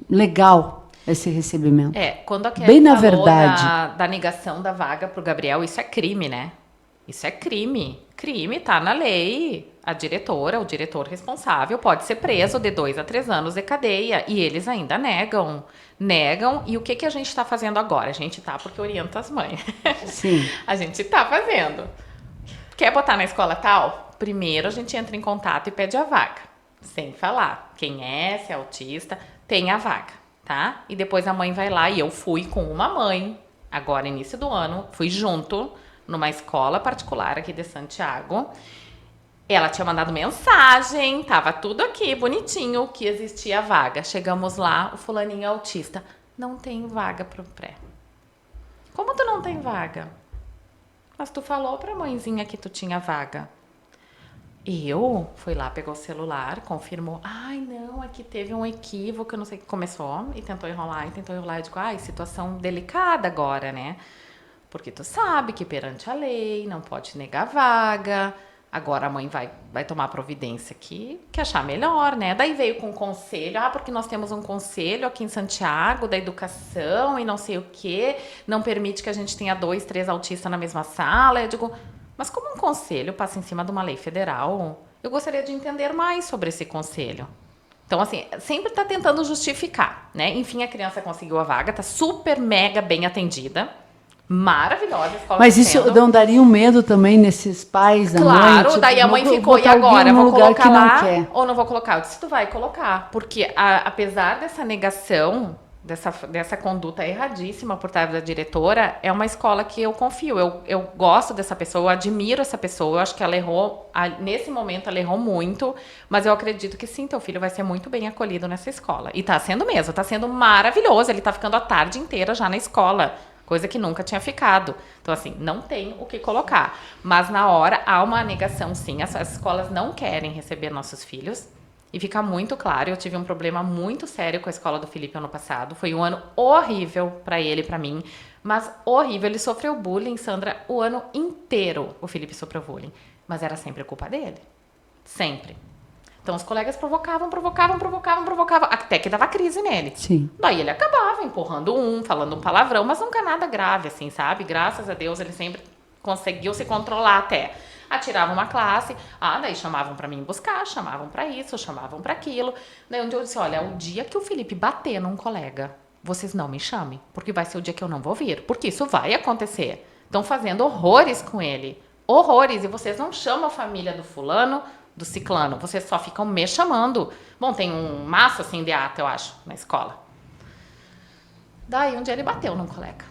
legal esse recebimento? Quando a Kelly Bem na falou verdade. da negação da vaga pro Gabriel, isso é crime, né? Isso é crime. Crime, tá na lei. A diretora, o diretor responsável pode ser preso de 2 a 3 anos de cadeia. E eles ainda negam. Negam. E o que a gente está fazendo agora? A gente tá porque orienta as mães. Sim. A gente tá fazendo. Quer botar na escola tal? Primeiro a gente entra em contato e pede a vaga. Sem falar quem é, se é autista, tem a vaga, tá? E depois a mãe vai lá, e eu fui com uma mãe, agora início do ano, fui junto numa escola particular aqui de Santiago. Ela tinha mandado mensagem, tava tudo aqui, bonitinho, que existia a vaga. Chegamos lá, o fulaninho é autista. Não tem vaga pro pré. Como tu não tem vaga? Mas tu falou pra mãezinha que tu tinha vaga. Eu fui lá, pegou o celular, confirmou. Ai, não, aqui teve um equívoco, eu não sei o que começou. E tentou enrolar. Eu digo, situação delicada agora, né? Porque tu sabe que perante a lei não pode negar vaga. Agora a mãe vai tomar providência que achar melhor, né? Daí veio com um conselho, porque nós temos um conselho aqui em Santiago da educação e não sei o quê, não permite que a gente tenha 2, 3 autistas na mesma sala. Eu digo, mas como um conselho passa em cima de uma lei federal, eu gostaria de entender mais sobre esse conselho. Então, assim, sempre está tentando justificar, né? Enfim, a criança conseguiu a vaga, tá super mega bem atendida. Maravilhosa a escola. Mas isso não daria um medo também nesses pais da mãe? Claro, daí a mãe ficou, e agora? Vou colocar lá ou não vou colocar? Eu disse, tu vai colocar. Porque apesar dessa negação, dessa conduta erradíssima por parte da diretora, é uma escola que eu confio. Eu gosto dessa pessoa, eu admiro essa pessoa. Eu acho que ela errou, nesse momento ela errou muito, mas eu acredito que sim, teu filho vai ser muito bem acolhido nessa escola. E tá sendo mesmo, tá sendo maravilhoso. Ele tá ficando a tarde inteira já na escola. Coisa que nunca tinha ficado. Então, assim, não tem o que colocar. Mas, na hora, há uma negação, sim. As escolas não querem receber nossos filhos. E fica muito claro, eu tive um problema muito sério com a escola do Felipe ano passado. Foi um ano horrível para ele e para mim. Mas horrível. Ele sofreu bullying, Sandra, o ano inteiro. O Felipe sofreu bullying. Mas era sempre culpa dele. Sempre. Então, os colegas provocavam, até que dava crise nele. Sim. Daí ele acabava empurrando falando um palavrão, mas nunca nada grave, assim, sabe? Graças a Deus, ele sempre conseguiu se controlar até. Atirava uma classe, daí chamavam pra mim buscar, chamavam pra isso, chamavam pra aquilo. Daí um dia eu disse, olha, o dia que o Felipe bater num colega, vocês não me chamem, porque vai ser o dia que eu não vou vir, porque isso vai acontecer. Estão fazendo horrores com ele, horrores, e vocês não chamam a família do fulano, do ciclano, vocês só ficam me chamando. Bom, tem um maço assim de ata, eu acho, na escola. Daí um dia ele bateu num colega.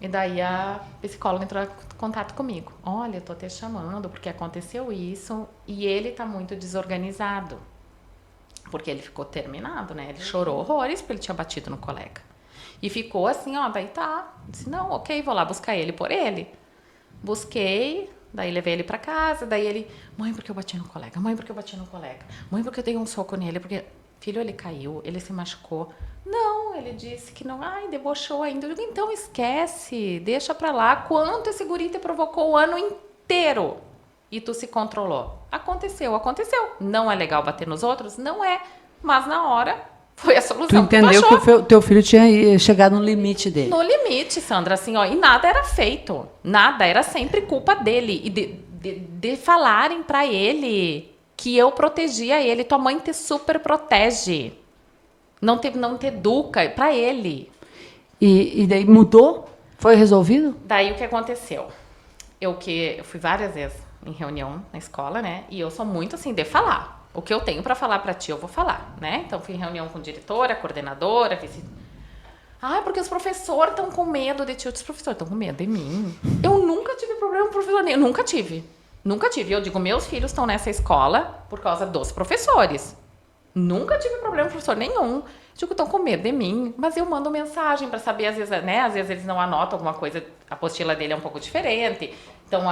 E daí a psicóloga entrou contato comigo. Olha, eu tô te chamando porque aconteceu isso e ele tá muito desorganizado. Porque ele ficou terminado, né? Ele chorou horrores porque ele tinha batido no colega. E ficou assim, ó, daí tá. Disse, não, ok, vou lá buscar ele por ele. Busquei, daí levei ele pra casa, daí ele, mãe, porque eu bati no colega? Mãe, porque eu bati no colega? Mãe, porque eu dei um soco nele? Porque, filho, ele caiu, ele se machucou. Não, ele disse que não, debochou ainda. Eu digo, então esquece, deixa pra lá. Quanto esse guri te provocou o ano inteiro e tu se controlou? Aconteceu. Não é legal bater nos outros? Não é. Mas na hora foi a solução. Tu entendeu que o teu filho tinha chegado no limite dele. No limite, Sandra, assim, ó, e nada era feito. Nada, era sempre culpa dele. E de falarem pra ele que eu protegia ele. Tua mãe te super protege. Não te educa, pra ele. E daí mudou? Foi resolvido? Daí o que aconteceu? Eu fui várias vezes em reunião na escola, né? E eu sou muito assim, de falar. O que eu tenho pra falar pra ti, eu vou falar, né? Então, fui em reunião com diretora, coordenadora, vice... porque os professores estão com medo de ti. Os professores estão com medo de mim. Eu nunca tive problema com professor nenhum. Nunca tive. Eu digo, meus filhos estão nessa escola por causa dos professores. Nunca tive problema com professor nenhum. Digo, estão com medo de mim. Mas eu mando mensagem pra saber, às vezes, né? Às vezes eles não anotam alguma coisa. A apostila dele é um pouco diferente. Então,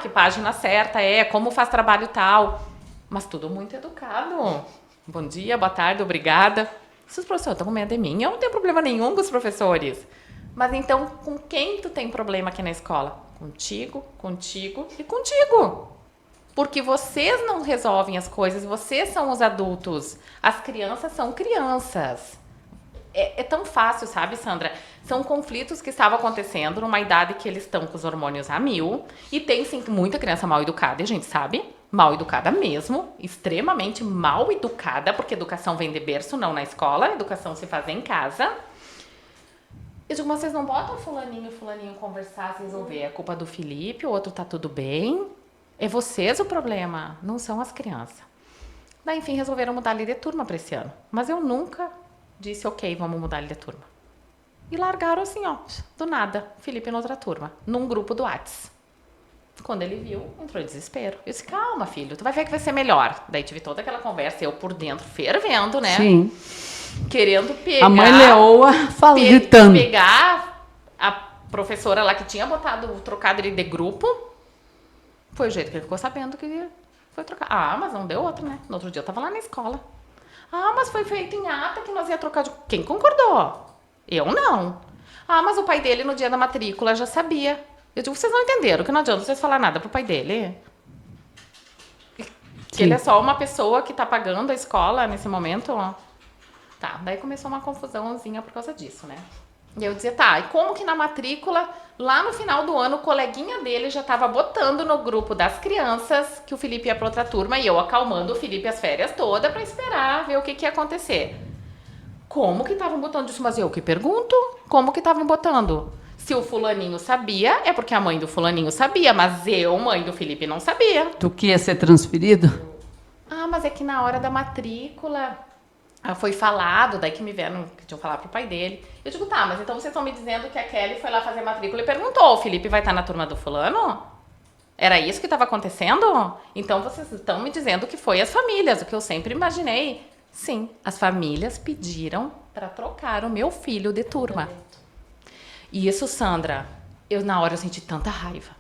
que página certa como faz trabalho tal. Mas tudo muito educado. Bom dia, boa tarde, obrigada. Se os professores estão com medo de mim, eu não tenho problema nenhum com os professores. Mas então, com quem tu tem problema aqui na escola? Contigo e contigo. Porque vocês não resolvem as coisas, vocês são os adultos. As crianças são crianças. É tão fácil, sabe, Sandra? São conflitos que estavam acontecendo numa idade que eles estão com os hormônios a 1000. E tem, sim, muita criança mal educada, e a gente sabe. Mal educada mesmo, extremamente mal educada, porque educação vem de berço, não na escola, educação se faz em casa. Eu digo, mas vocês não botam fulaninho e fulaninho conversar, se resolver. É culpa do Felipe, o outro tá tudo bem. É vocês o problema, não são as crianças. Daí, enfim, resolveram mudar ele de turma para esse ano. Mas eu nunca disse, ok, vamos mudar ele de turma. E largaram assim, ó, do nada, Felipe na outra turma, num grupo do Whats. Quando ele viu, entrou em desespero. Eu disse, calma, filho, tu vai ver que vai ser melhor. Daí tive toda aquela conversa, eu por dentro fervendo, né? Sim. Querendo pegar... A mãe leoa gritando. Pegar a professora lá que tinha trocado ele de grupo. Foi o jeito que ele ficou sabendo que foi trocar. Mas não deu outro, né? No outro dia eu tava lá na escola. Mas foi feito em ata que nós ia trocar de... Quem concordou? Eu não. Mas o pai dele no dia da matrícula já sabia. Eu digo, vocês não entenderam, que não adianta vocês falar nada pro pai dele. Que ele é só uma pessoa que tá pagando a escola nesse momento. Tá, daí começou uma confusãozinha por causa disso, né? E eu dizia, e como que na matrícula, lá no final do ano, o coleguinha dele já tava botando no grupo das crianças que o Felipe ia pra outra turma e eu acalmando o Felipe as férias todas pra esperar ver o que ia acontecer. Como que estavam botando isso? Mas eu que pergunto, como que estavam botando? Se o fulaninho sabia, é porque a mãe do fulaninho sabia, mas eu, mãe do Felipe, não sabia. Tu que ia ser transferido? Mas é que na hora da matrícula foi falado, daí que me vieram, que tinham falado pro pai dele. Eu digo, mas então vocês estão me dizendo que a Kelly foi lá fazer matrícula e perguntou, o Felipe vai estar na turma do fulano? Era isso que estava acontecendo? Então vocês estão me dizendo que foi as famílias, o que eu sempre imaginei. Sim, as famílias pediram para trocar o meu filho de turma. E isso, Sandra, na hora eu senti tanta raiva,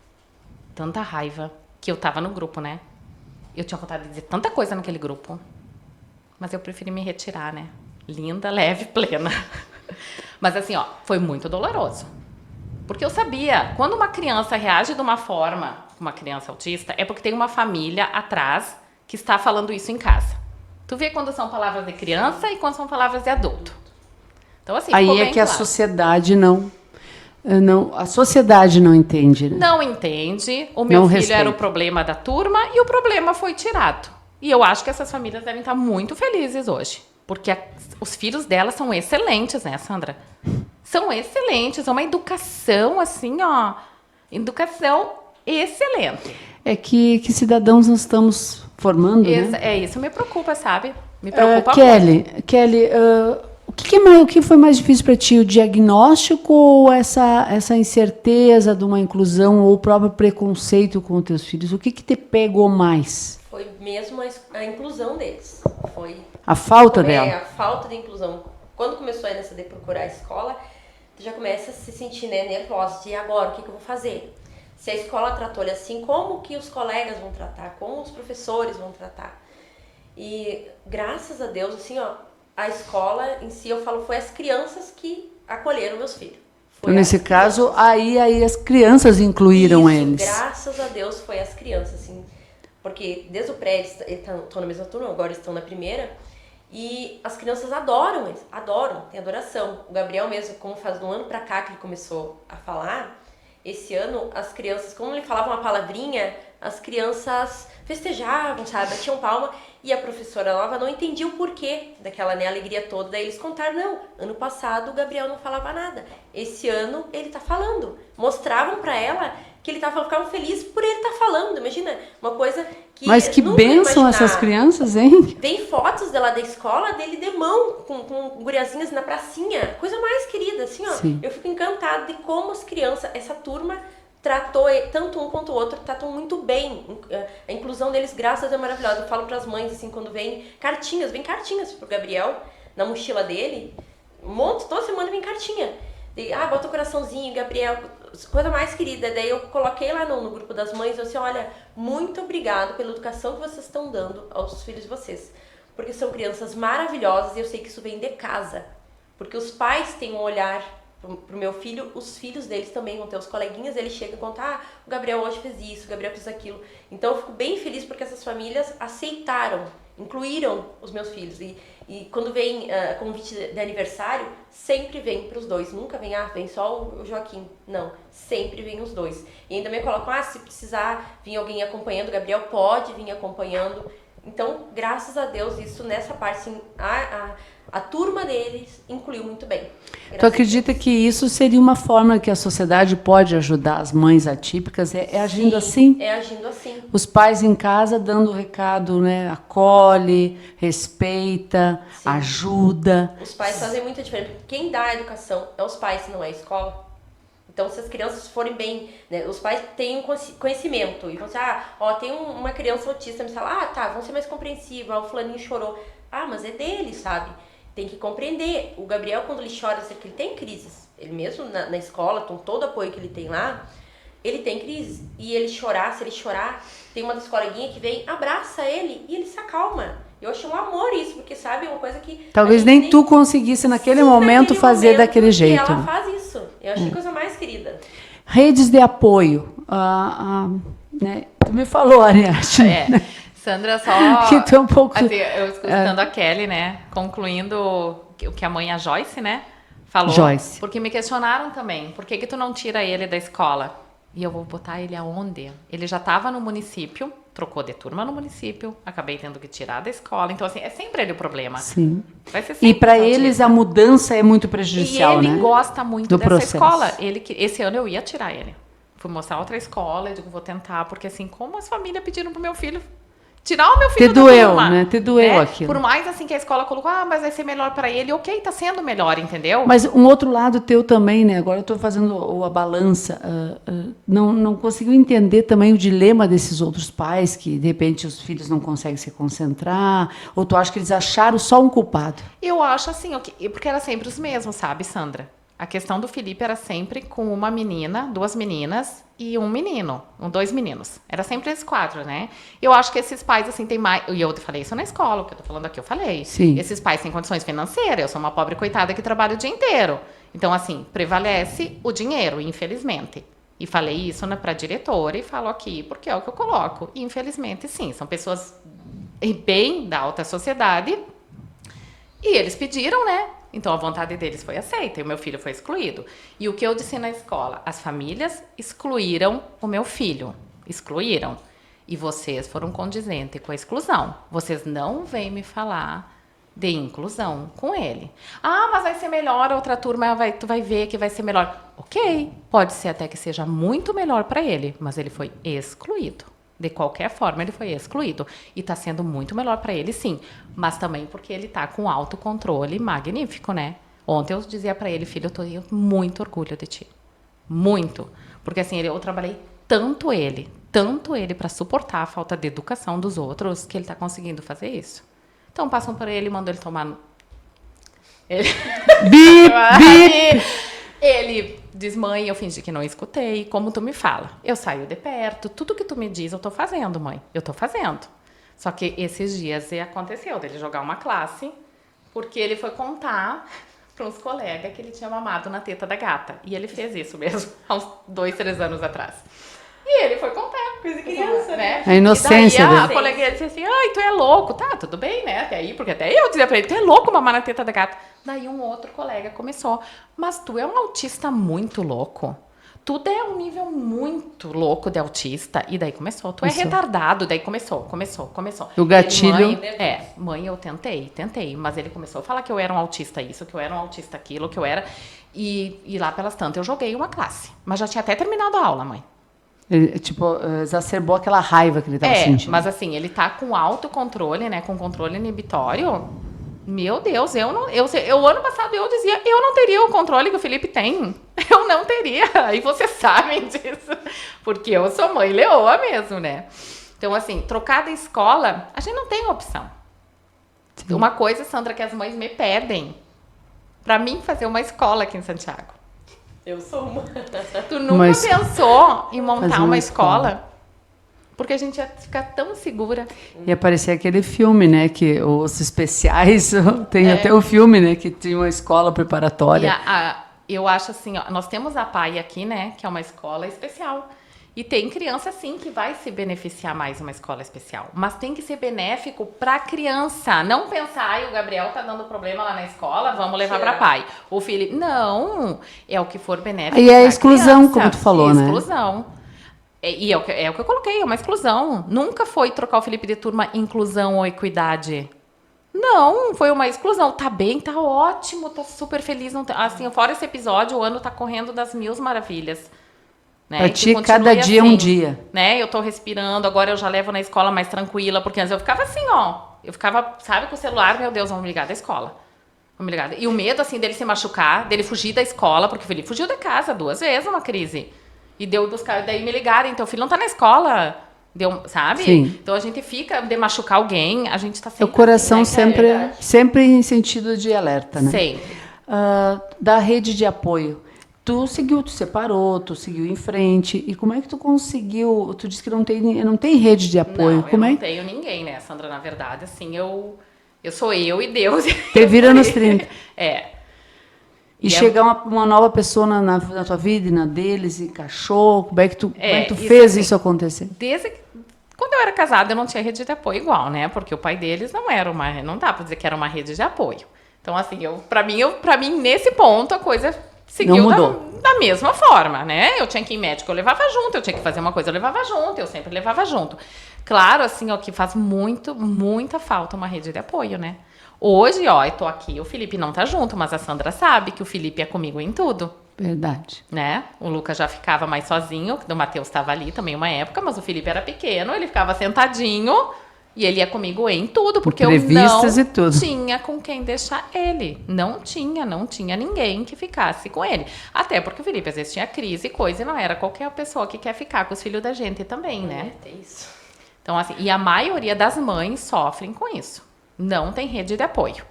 que eu tava no grupo, né? Eu tinha vontade de dizer tanta coisa naquele grupo, mas eu preferi me retirar, né? Linda, leve, plena. Mas assim, foi muito doloroso. Porque eu sabia, quando uma criança reage de uma forma, uma criança autista, é porque tem uma família atrás que está falando isso em casa. Tu vê quando são palavras de criança e quando são palavras de adulto. Então, assim, aí é que claro. A sociedade a sociedade não entende, né? Não entende. O meu filho era o problema da turma e o problema foi tirado. E eu acho que essas famílias devem estar muito felizes hoje. Porque os filhos delas são excelentes, né, Sandra? São excelentes. É uma educação, assim, educação excelente. É que cidadãos nós estamos formando, né? Isso me preocupa, sabe? Me preocupa muito. Kelly, O que foi mais difícil para ti? O diagnóstico ou essa incerteza de uma inclusão ou o próprio preconceito com os teus filhos? O que te pegou mais? Foi mesmo a inclusão deles. A falta dela? A falta de inclusão. Quando começou a NSD procurar a escola, tu já começa a se sentir, né, nervosa. E agora, o que eu vou fazer? Se a escola tratou ele assim, como que os colegas vão tratar? Como os professores vão tratar? E graças a Deus, assim, ó, a escola em si, eu falo, foi as crianças que acolheram meus filhos. Então, nesse caso, aí as crianças incluíram eles. Graças a Deus foi as crianças, assim. Porque desde o pré, eles estão na mesma turma, agora estão na primeira. E as crianças adoram eles, adoram, tem adoração. O Gabriel mesmo, como faz de um ano pra cá que ele começou a falar, esse ano, as crianças, como ele falava uma palavrinha, as crianças festejavam, sabe, batiam palma. E a professora Nova não entendia o porquê daquela, né, alegria toda. Daí eles contaram, não, ano passado o Gabriel não falava nada. Esse ano ele tá falando. Mostravam pra ela que ele tava ficando feliz por ele estar falando. Imagina, uma coisa que mas que bênção essas crianças, hein? Tem fotos dela da escola, dele de mão, com guriazinhas na pracinha. Coisa mais querida, assim, ó. Sim. Eu fico encantada de como as crianças, essa turma tratou, tanto um quanto o outro, tratam muito bem. A inclusão deles, graças a Deus, é maravilhosa. Eu falo pras mães, assim, quando vem cartinhas pro Gabriel, na mochila dele. Um monte, toda semana vem cartinha. Bota o coraçãozinho, Gabriel, coisa mais querida. Daí eu coloquei lá no grupo das mães, eu disse, olha, muito obrigado pela educação que vocês estão dando aos filhos de vocês. Porque são crianças maravilhosas e eu sei que isso vem de casa. Porque os pais têm um olhar pro meu filho, os filhos deles também vão ter, os coleguinhas, eles chegam e contam, o Gabriel hoje fez isso, o Gabriel fez aquilo. Então eu fico bem feliz porque essas famílias aceitaram, incluíram os meus filhos. E quando vem convite de aniversário, sempre vem para os dois. Nunca vem só o Joaquim. Não, sempre vem os dois. E ainda me colocam, se precisar vir alguém acompanhando, o Gabriel pode vir acompanhando. Então, graças a Deus, isso nessa parte, assim, a turma deles incluiu muito bem. Tu acredita que isso seria uma forma que a sociedade pode ajudar as mães atípicas? É agindo assim? É agindo assim. Os pais em casa dando o recado, né? Acolhe, respeita, sim, ajuda. Os pais fazem muita diferença. Quem dá a educação é os pais, não é a escola. Então, se as crianças forem bem, né, os pais têm um conhecimento e vão dizer, tem uma criança autista, me fala, vão ser mais compreensivos, o fulaninho chorou. Mas é dele, sabe? Tem que compreender. O Gabriel, quando ele chora, eu sei que ele tem crises. Ele mesmo na escola, com todo o apoio que ele tem lá, ele tem crises. E ele chorar, se ele chorar, tem uma das coleguinhas que vem, abraça ele e ele se acalma. Eu acho um amor isso, porque sabe, é uma coisa que... Talvez nem tu conseguisse naquele momento fazer daquele jeito. E ela faz isso. Eu achei a coisa mais querida. Redes de apoio. Né? Tu me falou, Ariadne. Né? Sandra, só... que tô um pouco... Assim, eu escutando a Kelly, né? Concluindo o que a mãe, a Joyce, né? Falou. Joyce. Porque me questionaram também. Por que tu não tira ele da escola? E eu vou botar ele aonde? Ele já estava no município, trocou de turma no município, acabei tendo que tirar da escola. Então, assim, é sempre ele o problema. Sim. Vai ser sempre e para eles a mudança é muito prejudicial, né? E ele né? gosta muito do dessa processo. escola. Esse ano eu ia tirar ele. Fui mostrar outra escola, eu digo, vou tentar, porque assim, como as famílias pediram pro meu filho tirar o meu filho da turma, né? Te doeu aquilo. Por mais assim que a escola colocou, mas vai ser melhor para ele. Ok, tá sendo melhor, entendeu? Mas um outro lado teu também, né? Agora eu tô fazendo a balança. Não conseguiu entender também o dilema desses outros pais, que de repente os filhos não conseguem se concentrar, ou tu acha que eles acharam só um culpado? Eu acho assim, porque era sempre os mesmos, sabe, Sandra? A questão do Felipe era sempre com uma menina, 2 meninas e um menino, 2 meninos. Era sempre esses 4, né? Eu acho que esses pais, assim, tem mais... E eu falei isso na escola, o que eu tô falando aqui, eu falei. Sim. Esses pais têm condições financeiras, eu sou uma pobre coitada que trabalha o dia inteiro. Então, assim, prevalece o dinheiro, infelizmente. E falei isso pra diretora e falo aqui, porque é o que eu coloco. E, infelizmente, sim, são pessoas bem da alta sociedade. E eles pediram, né? Então, a vontade deles foi aceita e o meu filho foi excluído. E o que eu disse na escola? As famílias excluíram o meu filho. Excluíram. E vocês foram condizentes com a exclusão. Vocês não vêm me falar de inclusão com ele. Mas vai ser melhor, a outra turma tu vai ver que vai ser melhor. Ok, pode ser até que seja muito melhor para ele, mas ele foi excluído. De qualquer forma, ele foi excluído. E está sendo muito melhor para ele, sim. Mas também porque ele está com autocontrole magnífico, né? Ontem eu dizia para ele, filho, eu tenho muito orgulho de ti. Muito. Porque assim, eu trabalhei tanto ele para suportar a falta de educação dos outros, que ele está conseguindo fazer isso. Então, passam por ele e mandam ele tomar... Ele diz, mãe, eu fingi que não escutei, como tu me fala? Eu saio de perto, tudo que tu me diz eu tô fazendo, mãe. Eu tô fazendo. Só que esses dias aconteceu dele jogar uma classe, porque ele foi contar para uns colegas que ele tinha mamado na teta da gata. E ele fez isso mesmo, há uns 2, 3 anos atrás. E ele foi contar. Coisa de criança, né? A inocência e daí a dele. colega disse assim, ai, tu é louco. Tá, tudo bem, né? Até aí, porque até eu dizia pra ele, tu é louco mamar na teta da gata. Daí um outro colega começou, mas tu é um autista muito louco. Tu é um nível muito louco de autista. E daí começou, tu é retardado. Daí começou. O gatilho. Ele, mãe, eu tentei. Mas ele começou a falar que eu era um autista isso, que eu era um autista aquilo, que eu era... E lá pelas tantas eu joguei uma classe. Mas já tinha até terminado a aula, mãe. Ele, tipo, exacerbou aquela raiva que ele estava sentindo. Mas assim, ele tá com autocontrole, né? Com controle inibitório. Meu Deus, eu ano passado eu dizia, eu não teria o controle que o Felipe tem. Eu não teria. E vocês sabem disso. Porque eu sou mãe leoa mesmo, né? Então, assim, trocar de escola, a gente não tem opção. Sim. Uma coisa, Sandra, que as mães me pedem pra mim fazer uma escola aqui em Santiago. Eu sou uma. Tu nunca pensou em montar uma escola? Porque a gente ia ficar tão segura. Ia aparecer aquele filme, né? Que os especiais, tem até o filme, né? Que tinha uma escola preparatória. Eu acho assim, ó, nós temos a PAI aqui, né? Que é uma escola especial. E tem criança, sim, que vai se beneficiar mais uma escola especial. Mas tem que ser benéfico para a criança. Não pensar, o Gabriel tá dando problema lá na escola, vamos levar para PAI. O Felipe, não. É o que for benéfico. E é a exclusão, criança, como tu falou, né? Exclusão. E é o que eu coloquei, é uma exclusão. Nunca foi trocar o Felipe de turma inclusão ou equidade. Não, foi uma exclusão. Tá bem, tá ótimo, tá super feliz. Não tem, assim, fora esse episódio, o ano tá correndo das 1000 maravilhas. Né? Pra ti, cada dia assim, um dia. Né? Eu tô respirando, agora eu já levo na escola mais tranquila, porque antes eu ficava assim, ó. Eu ficava, sabe, com o celular, meu Deus, vamos me ligar da escola. Vamos me ligar. E o medo, assim, dele se machucar, dele fugir da escola, porque o Felipe fugiu da casa 2 vezes numa crise. E deu buscar, daí me ligaram, então o filho não tá na escola. Deu, sabe? Sim. Então a gente fica de machucar alguém, a gente tá sempre. O coração assim, né? sempre em sentido de alerta, né? Sempre. Da rede de apoio. Tu separou, tu seguiu em frente. E como é que tu conseguiu? Tu disse que não tem rede de apoio. Não, eu não tenho ninguém, né, Sandra? Na verdade, assim, eu sou eu e Deus. Te vira nos 30. E E chegar uma nova pessoa na tua vida e na deles, e encaixou. Como é que tu isso fez assim, isso acontecer? Quando eu era casada, eu não tinha rede de apoio igual, né? Porque o pai deles não dá pra dizer que era uma rede de apoio. Então, assim, pra mim, nesse ponto, a coisa seguiu da mesma forma, né? Eu tinha que ir médico, eu levava junto. Eu tinha que fazer uma coisa, eu levava junto. Eu sempre levava junto. Claro, assim, ó, que faz muita falta uma rede de apoio, né? Hoje, ó, eu tô aqui, o Felipe não tá junto, mas a Sandra sabe que o Felipe é comigo em tudo. Verdade. Né? O Lucas já ficava mais sozinho, o Matheus estava ali também uma época, mas o Felipe era pequeno, ele ficava sentadinho e ele ia comigo em tudo, porque eu não e tudo. tinha com quem deixar ele. Não tinha ninguém que ficasse com ele. Até porque o Felipe às vezes tinha crise e coisa, e não era qualquer pessoa que quer ficar com os filhos da gente também, né? É isso. Então, assim, e a maioria das mães sofrem com isso. Não tem rede de apoio.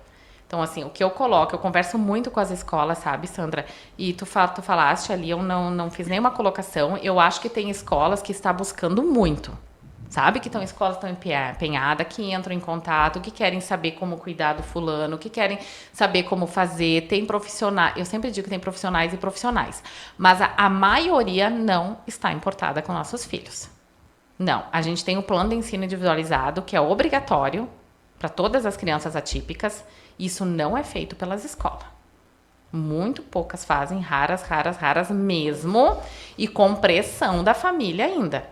Então, assim, o que eu coloco, eu converso muito com as escolas, sabe, Sandra? E tu falaste ali, eu não fiz nenhuma colocação. Eu acho que tem escolas que estão buscando muito, sabe? Que escolas estão empenhadas, que entram em contato, que querem saber como cuidar do fulano, que querem saber como fazer. Tem profissionais, eu sempre digo que tem profissionais e profissionais. Mas a maioria não está importada com nossos filhos. Não, a gente tem o plano de ensino individualizado, que é obrigatório para todas as crianças atípicas. Isso não é feito pelas escolas. Muito poucas fazem, raras mesmo, e com pressão da família ainda.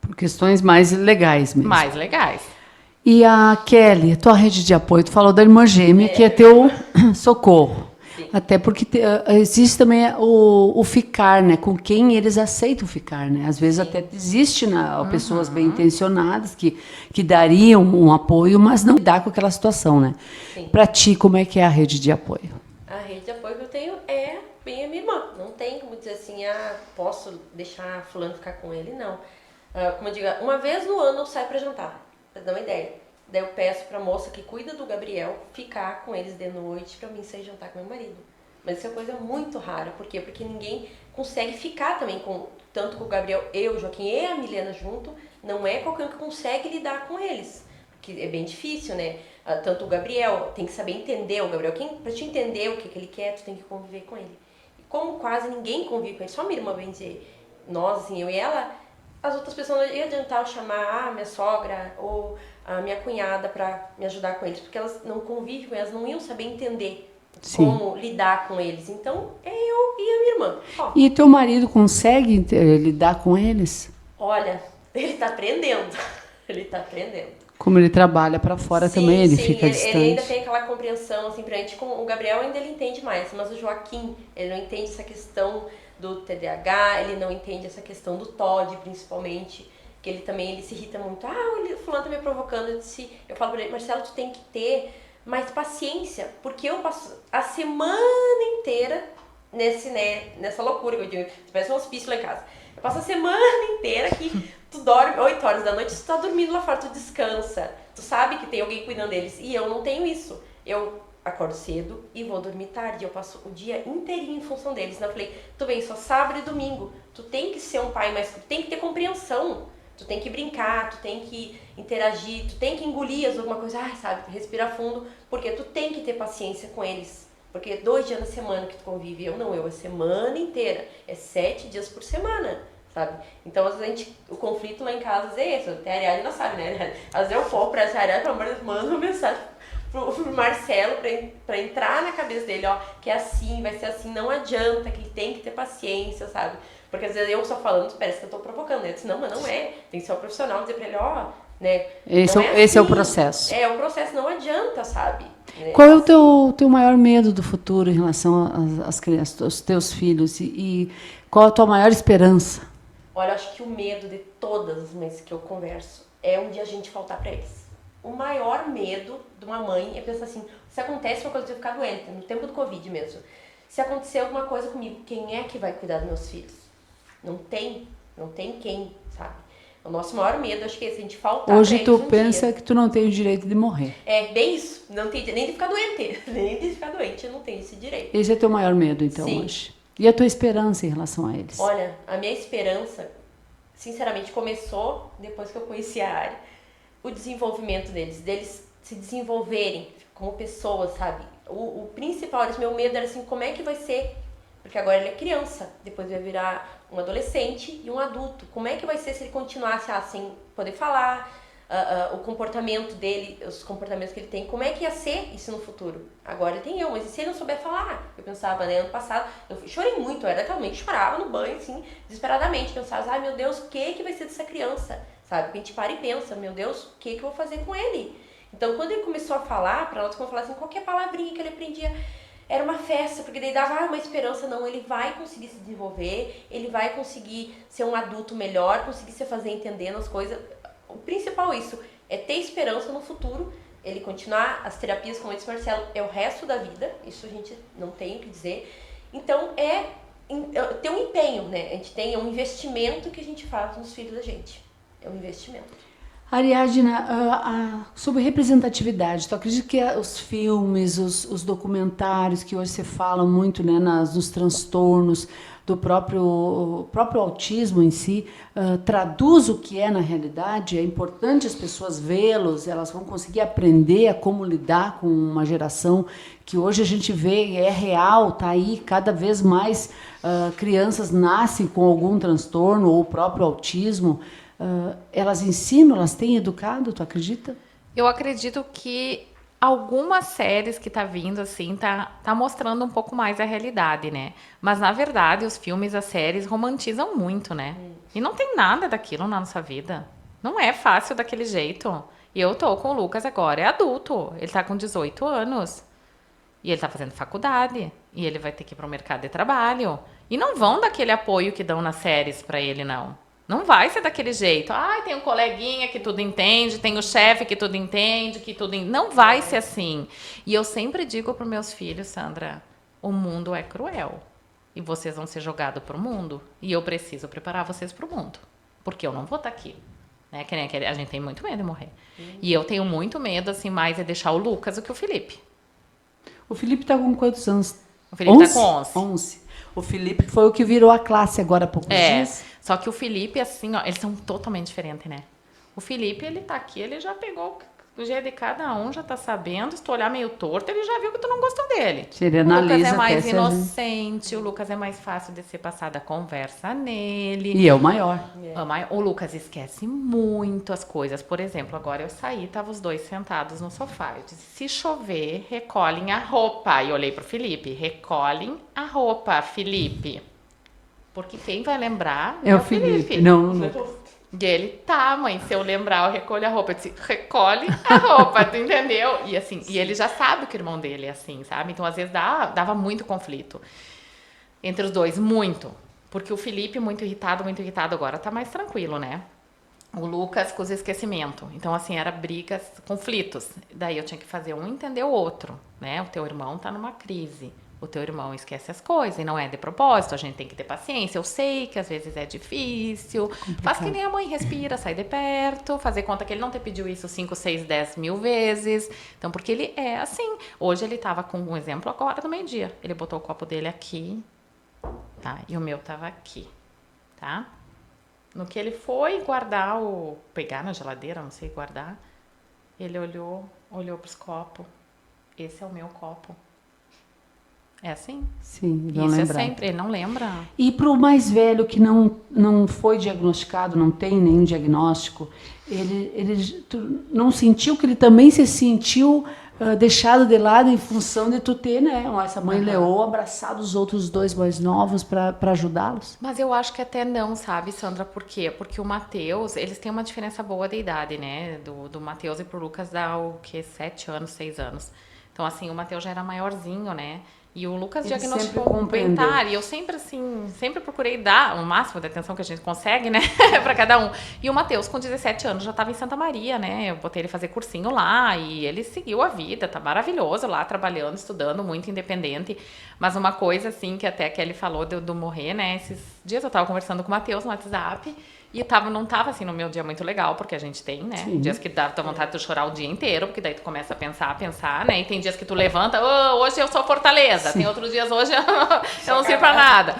Por questões mais legais mesmo. Mais legais. E a Kelly, tua rede de apoio, tu falou da irmã gêmea, que é teu socorro. Sim. Até porque existe também o ficar, né? Com quem eles aceitam ficar, né? Às vezes até existe pessoas bem intencionadas que dariam um apoio, mas não lidar com aquela situação, né? Para ti, como é que é a rede de apoio? A rede de apoio que eu tenho é bem a minha irmã. Não tem como dizer assim, posso deixar fulano ficar com ele, não. Como eu digo, uma vez no ano eu saio para jantar, para dar uma ideia. Daí eu peço pra moça que cuida do Gabriel ficar com eles de noite pra mim sair jantar com meu marido. Mas isso é coisa muito rara. Por quê? Porque ninguém consegue ficar também tanto com o Gabriel, eu, o Joaquim e a Milena junto. Não é qualquer um que consegue lidar com eles. Porque é bem difícil, né? Tanto o Gabriel tem que saber entender o Gabriel. Pra te entender o que ele quer, tu tem que conviver com ele. E como quase ninguém convive com ele, só minha irmã vem dizer, nós, assim, eu e ela, as outras pessoas não iam adiantar eu chamar minha sogra ou a minha cunhada para me ajudar com eles, porque elas não convivem com eles, não iam saber entender como lidar com eles. Então, é eu e a minha irmã. E teu marido consegue lidar com eles? Olha, ele tá aprendendo. Ele tá aprendendo. Como ele trabalha para fora também, ele fica distante. Ele ainda tem aquela compreensão, assim, pra gente. O Gabriel ainda ele entende mais, mas o Joaquim, ele não entende essa questão do TDAH, ele não entende essa questão do TOD, principalmente. Que ele também se irrita muito. O fulano tá me provocando. Eu falo pra ele, Marcelo, tu tem que ter mais paciência, porque eu passo a semana inteira nessa loucura que eu digo. Tu parece um hospício lá em casa. Eu passo a semana inteira que tu dorme 8 horas da noite, tu tá dormindo lá fora, tu descansa. Tu sabe que tem alguém cuidando deles. E eu não tenho isso. Eu acordo cedo e vou dormir tarde. Eu passo o dia inteirinho em função deles. Então eu falei, tu vem só sábado e domingo. Tu tem que ser um pai mais... Tu tem que ter compreensão. Tu tem que brincar, tu tem que interagir, tu tem que engolir alguma coisa, sabe, respira fundo, porque tu tem que ter paciência com eles. Porque 2 dias na semana que tu convive, eu a semana inteira, é 7 dias por semana, sabe? Então, às vezes, o conflito lá em casa é esse, até a Ariane não sabe, né? Às vezes eu falo pra essa Ariane, pelo amor de Deus, manda uma mensagem pro Marcelo pra entrar na cabeça dele, que é assim, vai ser assim, não adianta, que ele tem que ter paciência, sabe? Porque às vezes eu só falando, parece que eu tô provocando, né? Eu disse, não, mas não é. Tem que ser um profissional, dizer pra ele, né? Esse é o processo. É, o processo não adianta, sabe? Qual é o teu maior medo do futuro em relação às crianças, aos teus filhos? E qual a tua maior esperança? Olha, eu acho que o medo de todas as mães que eu converso é um dia a gente faltar pra eles. O maior medo de uma mãe é pensar assim, se acontece uma coisa de eu ficar doente, no tempo do Covid mesmo, se acontecer alguma coisa comigo, quem é que vai cuidar dos meus filhos? Não tem quem, sabe? O nosso maior medo, acho que é esse, a gente faltar Hoje pra eles tu pensa que tu não tem o direito de morrer. É, bem isso. Não tem nem de ficar doente. Nem de ficar doente, eu não tenho esse direito. Esse é teu maior medo, então, Sim. hoje. E a tua esperança em relação a eles? Olha, a minha esperança, sinceramente, começou depois que eu conheci a área. O desenvolvimento deles se desenvolverem como pessoas, sabe? O principal, meu medo era assim, como é que vai ser? Porque agora ele é criança, depois vai virar um adolescente e um adulto. Como é que vai ser se ele continuasse sem poder falar, o comportamento dele, os comportamentos que ele tem, como é que ia ser isso no futuro? Agora ele tem mas e se ele não souber falar? Eu pensava, né, ano passado, eu chorei muito, eu era daquela mãe que chorava no banho, assim, desesperadamente, pensava, meu Deus, o que vai ser dessa criança? Sabe? A gente para e pensa, meu Deus, o que eu vou fazer com ele? Então, quando ele começou a falar, para nós, como eu falar assim, qualquer palavrinha que ele aprendia, era uma festa, porque daí dava uma esperança, não, ele vai conseguir se desenvolver, ele vai conseguir ser um adulto melhor, conseguir se fazer entendendo as coisas. O principal isso, é ter esperança no futuro, ele continuar as terapias, como disse Marcelo, é o resto da vida, isso a gente não tem o que dizer. Então, é ter um empenho, né? A gente tem um investimento que a gente faz nos filhos da gente, é um investimento. Ariadna, sobre representatividade, tu acredita que os filmes, os documentários que hoje se falam muito, né, nos transtornos do próprio autismo em si, traduz o que é na realidade? É importante as pessoas vê-los, elas vão conseguir aprender a como lidar com uma geração que hoje a gente vê, é real, está aí, cada vez mais crianças nascem com algum transtorno ou o próprio autismo. Elas ensinam, elas têm educado, tu acredita? Eu acredito que algumas séries que tá vindo, assim, tá mostrando um pouco mais a realidade, né? Mas, na verdade, os filmes, as séries romantizam muito, né? E não tem nada daquilo na nossa vida. Não é fácil daquele jeito. E eu tô com o Lucas agora, é adulto. Ele tá com 18 anos. E ele tá fazendo faculdade. E ele vai ter que ir pro mercado de trabalho. E não vão dar aquele apoio que dão nas séries pra ele, não. Não vai ser daquele jeito. Tem um coleguinha que tudo entende, tem o chefe que tudo entende, Não vai ser assim. E eu sempre digo pros meus filhos, Sandra, o mundo é cruel. E vocês vão ser jogados pro mundo. E eu preciso preparar vocês pro mundo. Porque eu não vou estar aqui. Né? Que nem a gente tem muito medo de morrer. E eu tenho muito medo, assim, mais é deixar o Lucas do que o Felipe. O Felipe tá com quantos anos? O Felipe tá com 11. 11. O Felipe foi o que virou a classe agora há poucos dias. Só que o Felipe, assim, ó, eles são totalmente diferentes, né? O Felipe, ele tá aqui, ele já pegou o jeito de cada um, já tá sabendo. Se tu olhar meio torto, ele já viu que tu não gostou dele. Ele O Lucas analisa é mais até inocente, o Lucas é mais fácil de ser passada a conversa nele. E é o maior. O Lucas esquece muito as coisas. Por exemplo, agora eu saí, tava os dois sentados no sofá. Eu disse, se chover, recolhem a roupa. E olhei pro Felipe, recolhem a roupa, Felipe. Porque quem vai lembrar é o Felipe. Não. E ele, tá, mãe, se eu lembrar, eu recolho a roupa. Eu disse, recolhe a roupa, tu entendeu? E assim, e ele já sabe que o irmão dele é assim, sabe? Então, às vezes, dava muito conflito entre os dois, muito. Porque o Felipe, muito irritado, agora tá mais tranquilo, né? O Lucas com os esquecimentos. Então, assim, era brigas, conflitos. Daí eu tinha que fazer um entender o outro, né? O teu irmão tá numa crise. O teu irmão esquece as coisas e não é de propósito, a gente tem que ter paciência. Eu sei que às vezes é difícil. Faz que nem a mãe, respira, sai de perto, fazer conta que ele não te pediu isso 5, 6, 10 mil vezes. Então, porque ele é assim. Hoje ele tava com um exemplo agora no meio-dia. Ele botou o copo dele aqui, tá? E o meu tava aqui, tá? No que ele foi pegar na geladeira, não sei, guardar, ele olhou pros copos. Esse é o meu copo. É assim? Sim, não isso lembrar. É sempre, ele não lembra. E para o mais velho que não foi diagnosticado, não tem nenhum diagnóstico, tu não sentiu que ele também se sentiu deixado de lado em função de tu ter, né, essa mãe leoa, abraçado os outros dois mais novos para ajudá-los? Mas eu acho que até não, sabe, Sandra? Por quê? Porque o Matheus, eles têm uma diferença boa de idade, né? Do Matheus e pro Lucas dá o quê? 7 anos, 6 anos. Então, assim, o Matheus já era maiorzinho, né? E o Lucas diagnosticou um pentar. E eu sempre, assim, procurei dar o máximo de atenção que a gente consegue, né? Pra cada um. E o Matheus, com 17 anos, já estava em Santa Maria, né? Eu botei ele fazer cursinho lá e ele seguiu a vida, tá maravilhoso lá, trabalhando, estudando, muito independente. Mas uma coisa, assim, que até que ele falou do morrer, né? Esses dias eu tava conversando com o Matheus no WhatsApp. E não tava, assim, no meu dia muito legal, porque a gente tem, né? Sim. Dias que dá vontade de tu chorar o dia inteiro, porque daí tu começa a pensar, né? E tem dias que tu levanta, hoje eu sou Fortaleza. Sim. Tem outros dias, hoje eu não sirvo pra nada.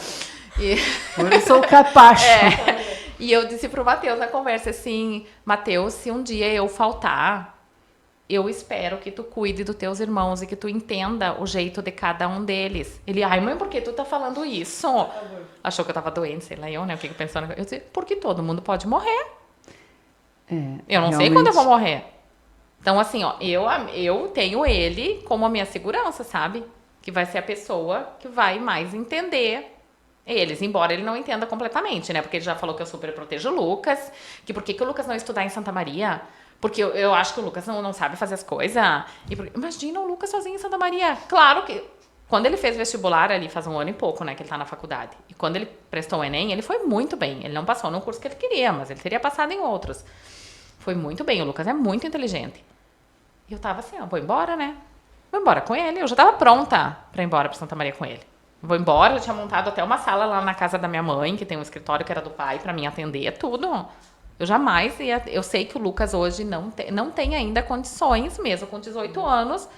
Hoje eu sou capacho. E eu disse pro Matheus na conversa, assim, Matheus, se um dia eu faltar, eu espero que tu cuide dos teus irmãos e que tu entenda o jeito de cada um deles. Ele, mãe, por que tu tá falando isso? Achou que eu tava doente, sei lá, né? Eu fico pensando. Eu disse, porque todo mundo pode morrer. Eu não sei quando eu vou morrer. Então, assim, ó, eu tenho ele como a minha segurança, sabe? Que vai ser a pessoa que vai mais entender eles, embora ele não entenda completamente, né? Porque ele já falou que eu super protejo o Lucas, que por que o Lucas não estudar em Santa Maria? Porque eu acho que o Lucas não sabe fazer as coisas. Imagina o Lucas sozinho em Santa Maria. Claro que quando ele fez vestibular ali, faz 1 ano e pouco, né, que ele tá na faculdade. E quando ele prestou o Enem, ele foi muito bem. Ele não passou no curso que ele queria, mas ele teria passado em outros. Foi muito bem. O Lucas é muito inteligente. E eu tava assim, vou embora, né? Vou embora com ele. Eu já tava pronta pra ir embora pra Santa Maria com ele. Vou embora, eu tinha montado até uma sala lá na casa da minha mãe, que tem um escritório que era do pai, pra mim atender, tudo. Eu jamais ia... Eu sei que o Lucas hoje não tem ainda condições, mesmo com 18 anos,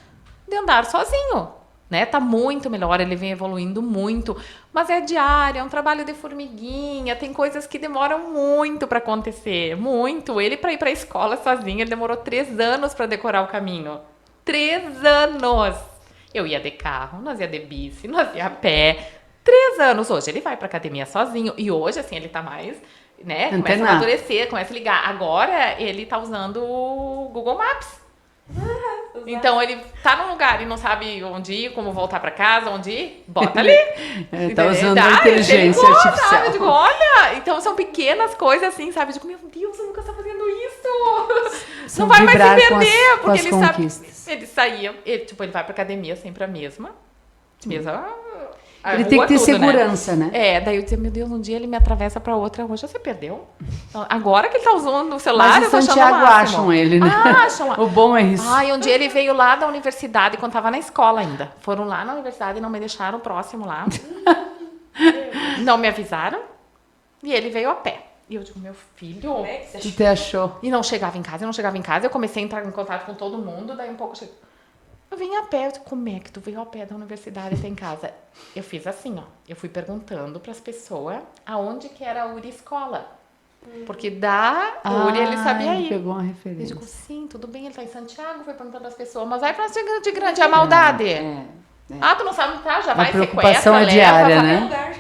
de andar sozinho, né? Tá muito melhor, ele vem evoluindo muito, mas é diário, é um trabalho de formiguinha, tem coisas que demoram muito para acontecer, muito. Ele, para ir para a escola sozinho, ele demorou 3 anos para decorar o caminho. 3 anos! Eu ia de carro, nós ia de bici, nós ia a pé. 3 anos. Hoje ele vai para academia sozinho, e hoje, assim, ele tá mais... né? Começa a amadurecer, começa a ligar. Agora ele tá usando o Google Maps. Então ele tá num lugar e não sabe onde ir, como voltar pra casa, onde ir, bota ali. Tá usando a inteligência artificial. Sabe? Eu digo, olha, então são pequenas coisas assim, sabe? Eu digo, meu Deus, o Lucas tá fazendo isso. Não vai mais vibrar se com as- perder, com porque as ele sabe. conquistas. Ele saía, ele vai pra academia sempre a mesma. Ele tem que ter tudo, segurança, né? Daí eu dizia, meu Deus, um dia ele me atravessa pra outra rua, já você perdeu? Então, agora que ele tá usando o celular, Mas eu em tô achando o Santiago máximo. acham ele, né? Acham lá. O bom é isso. Ai, um dia ele veio lá da universidade, quando tava na escola ainda. Foram lá na universidade e não me deixaram próximo lá. Não me avisaram. E ele veio a pé. E eu digo, meu filho... Como é que você Tu te achou? E não chegava em casa, eu comecei a entrar em contato com todo mundo, daí um pouco... Eu vim a pé, eu digo, como é que tu veio a pé da universidade até em casa? Eu fiz assim, ó, eu fui perguntando pras pessoas aonde que era a URI Escola. Porque da URI ele sabia ele ir. pegou uma Eu referência. digo, sim, tudo bem, ele tá em Santiago, foi perguntando pras pessoas, mas vai pra de grande a maldade. Ah, tu não sabe, tá, já vai, preocupação sequestra, é diária, leva, né? lugar?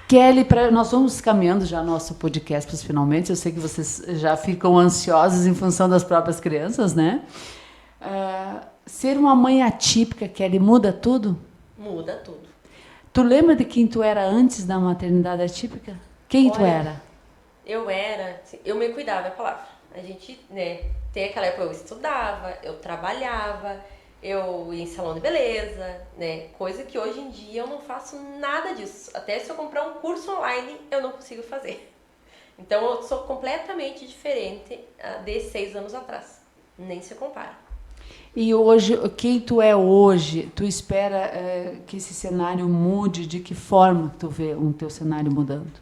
Kelly, nós vamos caminhando já nosso podcast para os finalmente. Eu sei que vocês já ficam ansiosos em função das próprias crianças, né? Ser uma mãe atípica, Kelly, muda tudo? Muda tudo. Tu lembra de quem tu era antes da maternidade atípica? Quem tu Olha, era? Eu era, assim, eu me cuidava, é a palavra. A gente, né, tem aquela época eu estudava, eu trabalhava, eu ia em salão de beleza, né, coisa que hoje em dia eu não faço nada disso. Até se eu comprar um curso online, eu não consigo fazer. Então eu sou completamente diferente de 6 anos atrás. Nem se compara. E hoje, quem tu é hoje, tu espera que esse cenário mude? De que forma tu vê o teu cenário mudando?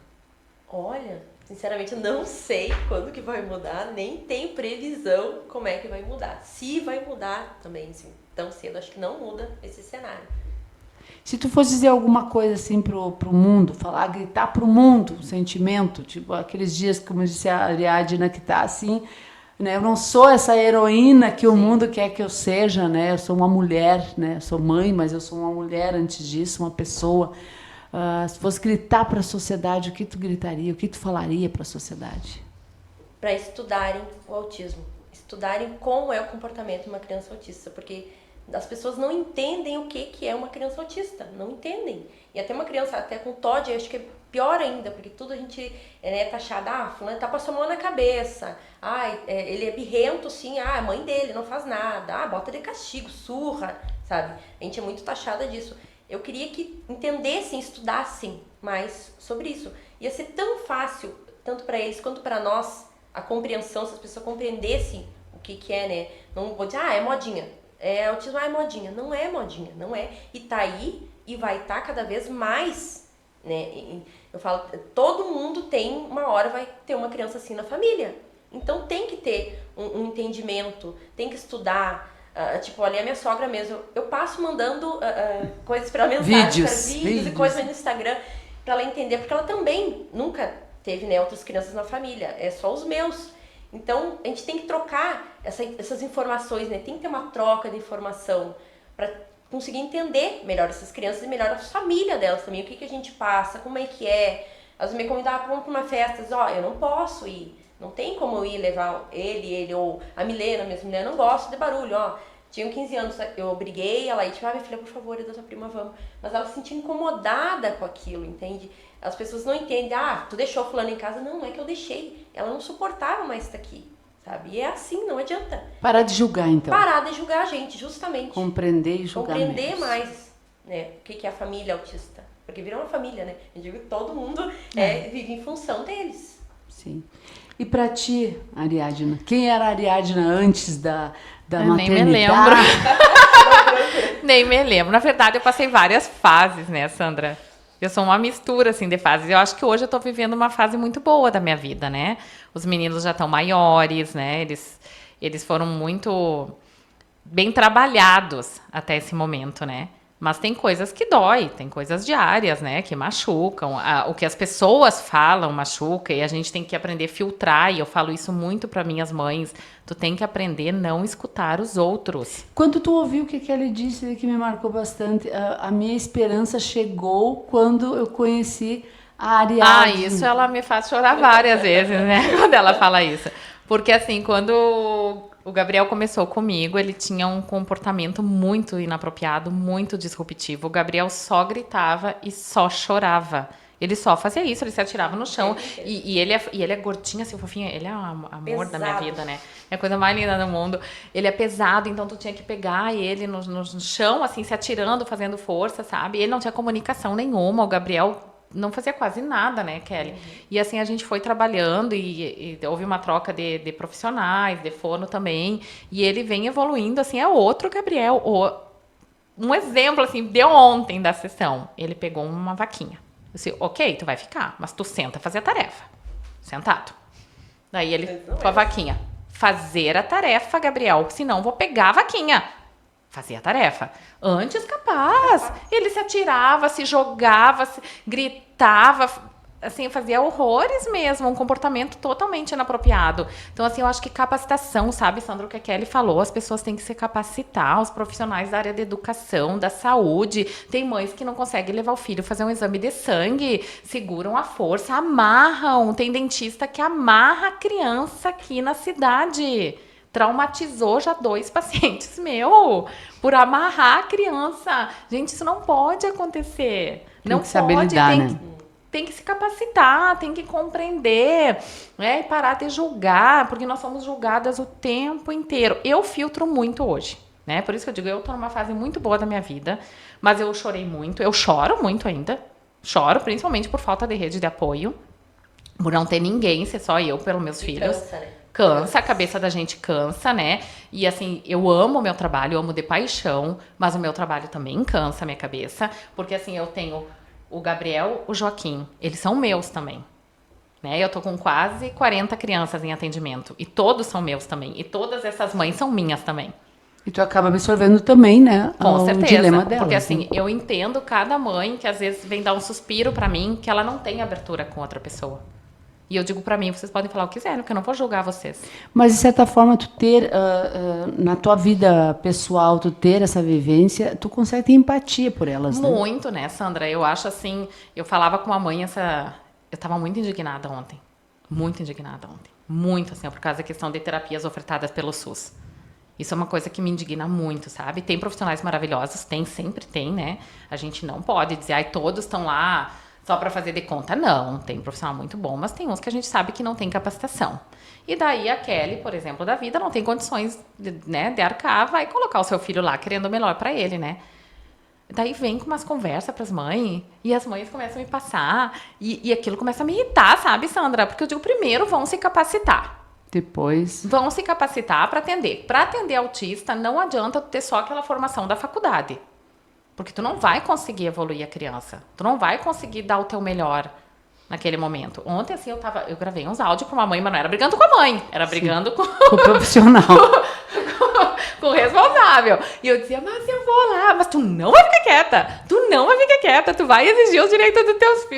Olha, sinceramente eu não sei quando que vai mudar, nem tenho previsão como é que vai mudar. Se vai mudar também, assim, tão cedo, acho que não muda esse cenário. Se tu fosse dizer alguma coisa assim pro mundo, falar, gritar pro mundo, um sentimento, tipo aqueles dias, como disse a Ariadna, que tá assim, né? Eu não sou essa heroína que o mundo quer que eu seja, né? Eu sou uma mulher, né? Eu sou mãe, mas eu sou uma mulher antes disso, uma pessoa. Se fosse gritar para a sociedade, o que tu gritaria? O que tu falaria para a sociedade? Para estudarem o autismo, estudarem como é o comportamento de uma criança autista, porque as pessoas não entendem o que é uma criança autista, não entendem. E até uma criança, até com TOD, eu acho que é pior ainda, porque tudo a gente é taxado, fulano tá passando a mão na cabeça, ele é birrento, sim, a mãe dele não faz nada, bota de castigo, surra, sabe? A gente é muito taxada disso. Eu queria que entendessem, estudassem mais sobre isso. Ia ser tão fácil, tanto para eles quanto para nós, a compreensão, se as pessoas compreendessem o que é, né? Não vou dizer, é modinha. Autismo é modinha. Não é modinha, não é. E tá aí e vai estar cada vez mais, né? Eu falo, todo mundo tem, uma hora vai ter uma criança assim na família. Então tem que ter um entendimento, tem que estudar. Tipo, olha, a minha sogra mesmo, eu passo mandando coisas para mensagem, vídeos e coisas no Instagram, para ela entender, porque ela também nunca teve, né, outras crianças na família, é só os meus. Então, a gente tem que trocar essas informações, né? Tem que ter uma troca de informação para conseguir entender melhor essas crianças e melhor a família delas também, o que a gente passa, como é que é. Às vezes me convidavam para uma festa, eu não posso ir, não tem como eu ir levar ele ou a Milena, minha mulher, não gosto de barulho, Tinham 15 anos, eu obriguei ela a ir, tipo, minha filha, por favor, da tua prima, vamos. Mas ela se sentia incomodada com aquilo, entende? As pessoas não entendem, tu deixou fulano em casa. Não é que eu deixei, ela não suportava mais estar aqui, sabe? E é assim, não adianta. Parar de julgar, então. Parar de julgar a gente, justamente. Compreender e julgar Compreender menos. mais, né, o que é a família autista. Porque vira uma família, né? Eu digo que todo mundo vive em função deles. Sim. E pra ti, Ariadna, quem era a Ariadna antes da maternidade? Nem me lembro. Nem me lembro. Na verdade, eu passei várias fases, né, Sandra? Eu sou uma mistura, assim, de fases. Eu acho que hoje eu tô vivendo uma fase muito boa da minha vida, né? Os meninos já estão maiores, né? Eles foram muito bem trabalhados até esse momento, né? Mas tem coisas que dói, tem coisas diárias, né? Que machucam. O que as pessoas falam machuca e a gente tem que aprender a filtrar. E eu falo isso muito para minhas mães. Tu tem que aprender a não escutar os outros. Quando tu ouviu o que ele disse, que me marcou bastante, a minha esperança chegou quando eu conheci a Ariadna. Isso ela me faz chorar várias vezes, né? Quando ela fala isso. Porque assim, quando O Gabriel começou comigo, ele tinha um comportamento muito inapropriado, muito disruptivo. O Gabriel só gritava e só chorava. Ele só fazia isso, ele se atirava no chão. E ele é gordinho, assim, fofinho. Ele é o amor da minha vida, né? É a coisa mais linda do mundo. Ele é pesado, então tu tinha que pegar ele no chão, assim, se atirando, fazendo força, sabe? Ele não tinha comunicação nenhuma. O Gabriel não fazia quase nada, né, Kelly? E assim, a gente foi trabalhando e houve uma troca de profissionais, de fono também. E ele vem evoluindo, assim, é outro Gabriel. Um exemplo, assim, de ontem da sessão. Ele pegou uma vaquinha. Eu disse, ok, tu vai ficar, mas tu senta fazer a tarefa. Sentado. Daí ele, com a vaquinha, fazer a tarefa, Gabriel, senão vou pegar a vaquinha. Fazia a tarefa. Antes, capaz. Ele se atirava, se jogava, gritava, assim, fazia horrores mesmo, um comportamento totalmente inapropriado. Então, assim, eu acho que capacitação, sabe, Sandra, o que a Kelly falou, as pessoas têm que se capacitar, os profissionais da área da educação, da saúde. Tem mães que não conseguem levar o filho fazer um exame de sangue, seguram a força, amarram. Tem dentista que amarra a criança aqui na cidade. Traumatizou já 2 pacientes por amarrar a criança. Gente, isso não pode acontecer. Não pode, saber lidar, né? Tem que se capacitar, tem que compreender, né? E parar de julgar, porque nós somos julgadas o tempo inteiro. Eu filtro muito hoje, né? Por isso que eu digo, eu tô numa fase muito boa da minha vida, mas eu chorei muito, eu choro muito ainda. Choro, principalmente por falta de rede de apoio, por não ter ninguém, ser só eu pelos meus filhos. Cansa, né? Cansa, a cabeça da gente cansa, né? E assim, eu amo o meu trabalho, eu amo de paixão, mas o meu trabalho também cansa a minha cabeça, porque assim, eu tenho o Gabriel, o Joaquim, eles são meus também, né? Eu tô com quase 40 crianças em atendimento, e todos são meus também, e todas essas mães são minhas também. E tu acaba absorvendo também, né? Com certeza, o dilema delas. porque assim, né? eu entendo cada mãe que às vezes vem dar um suspiro pra mim, que ela não tem abertura com outra pessoa. E eu digo pra mim, vocês podem falar o que quiserem, porque eu não vou julgar vocês. Mas, de certa forma, tu ter, na tua vida pessoal, tu ter essa vivência, tu consegue ter empatia por elas, né? Muito, né, Sandra? Eu acho assim, eu falava com a mãe eu tava muito indignada ontem. Muito indignada ontem. Muito, assim, por causa da questão de terapias ofertadas pelo SUS. Isso é uma coisa que me indigna muito, sabe? Tem profissionais maravilhosos, sempre tem, né? A gente não pode dizer, ai, todos estão lá só para fazer de conta. Não, tem profissional muito bom, mas tem uns que a gente sabe que não tem capacitação. E daí a Kelly, por exemplo, da vida, não tem condições de arcar, vai colocar o seu filho lá querendo o melhor para ele, né? Daí vem com umas conversas pras mães, e as mães começam a me passar, e aquilo começa a me irritar, sabe, Sandra? Porque eu digo, primeiro vão se capacitar. Depois... Vão se capacitar para atender. Para atender autista, não adianta tu ter só aquela formação da faculdade. Porque tu não vai conseguir evoluir a criança. Tu não vai conseguir dar o teu melhor naquele momento. Ontem, assim, eu gravei uns áudios com uma mãe, mas não era brigando com a mãe. Era brigando com o profissional. com o responsável. E eu dizia, mas eu vou lá. Mas tu não vai ficar quieta. Tu não vai ficar quieta. Tu vai exigir os direitos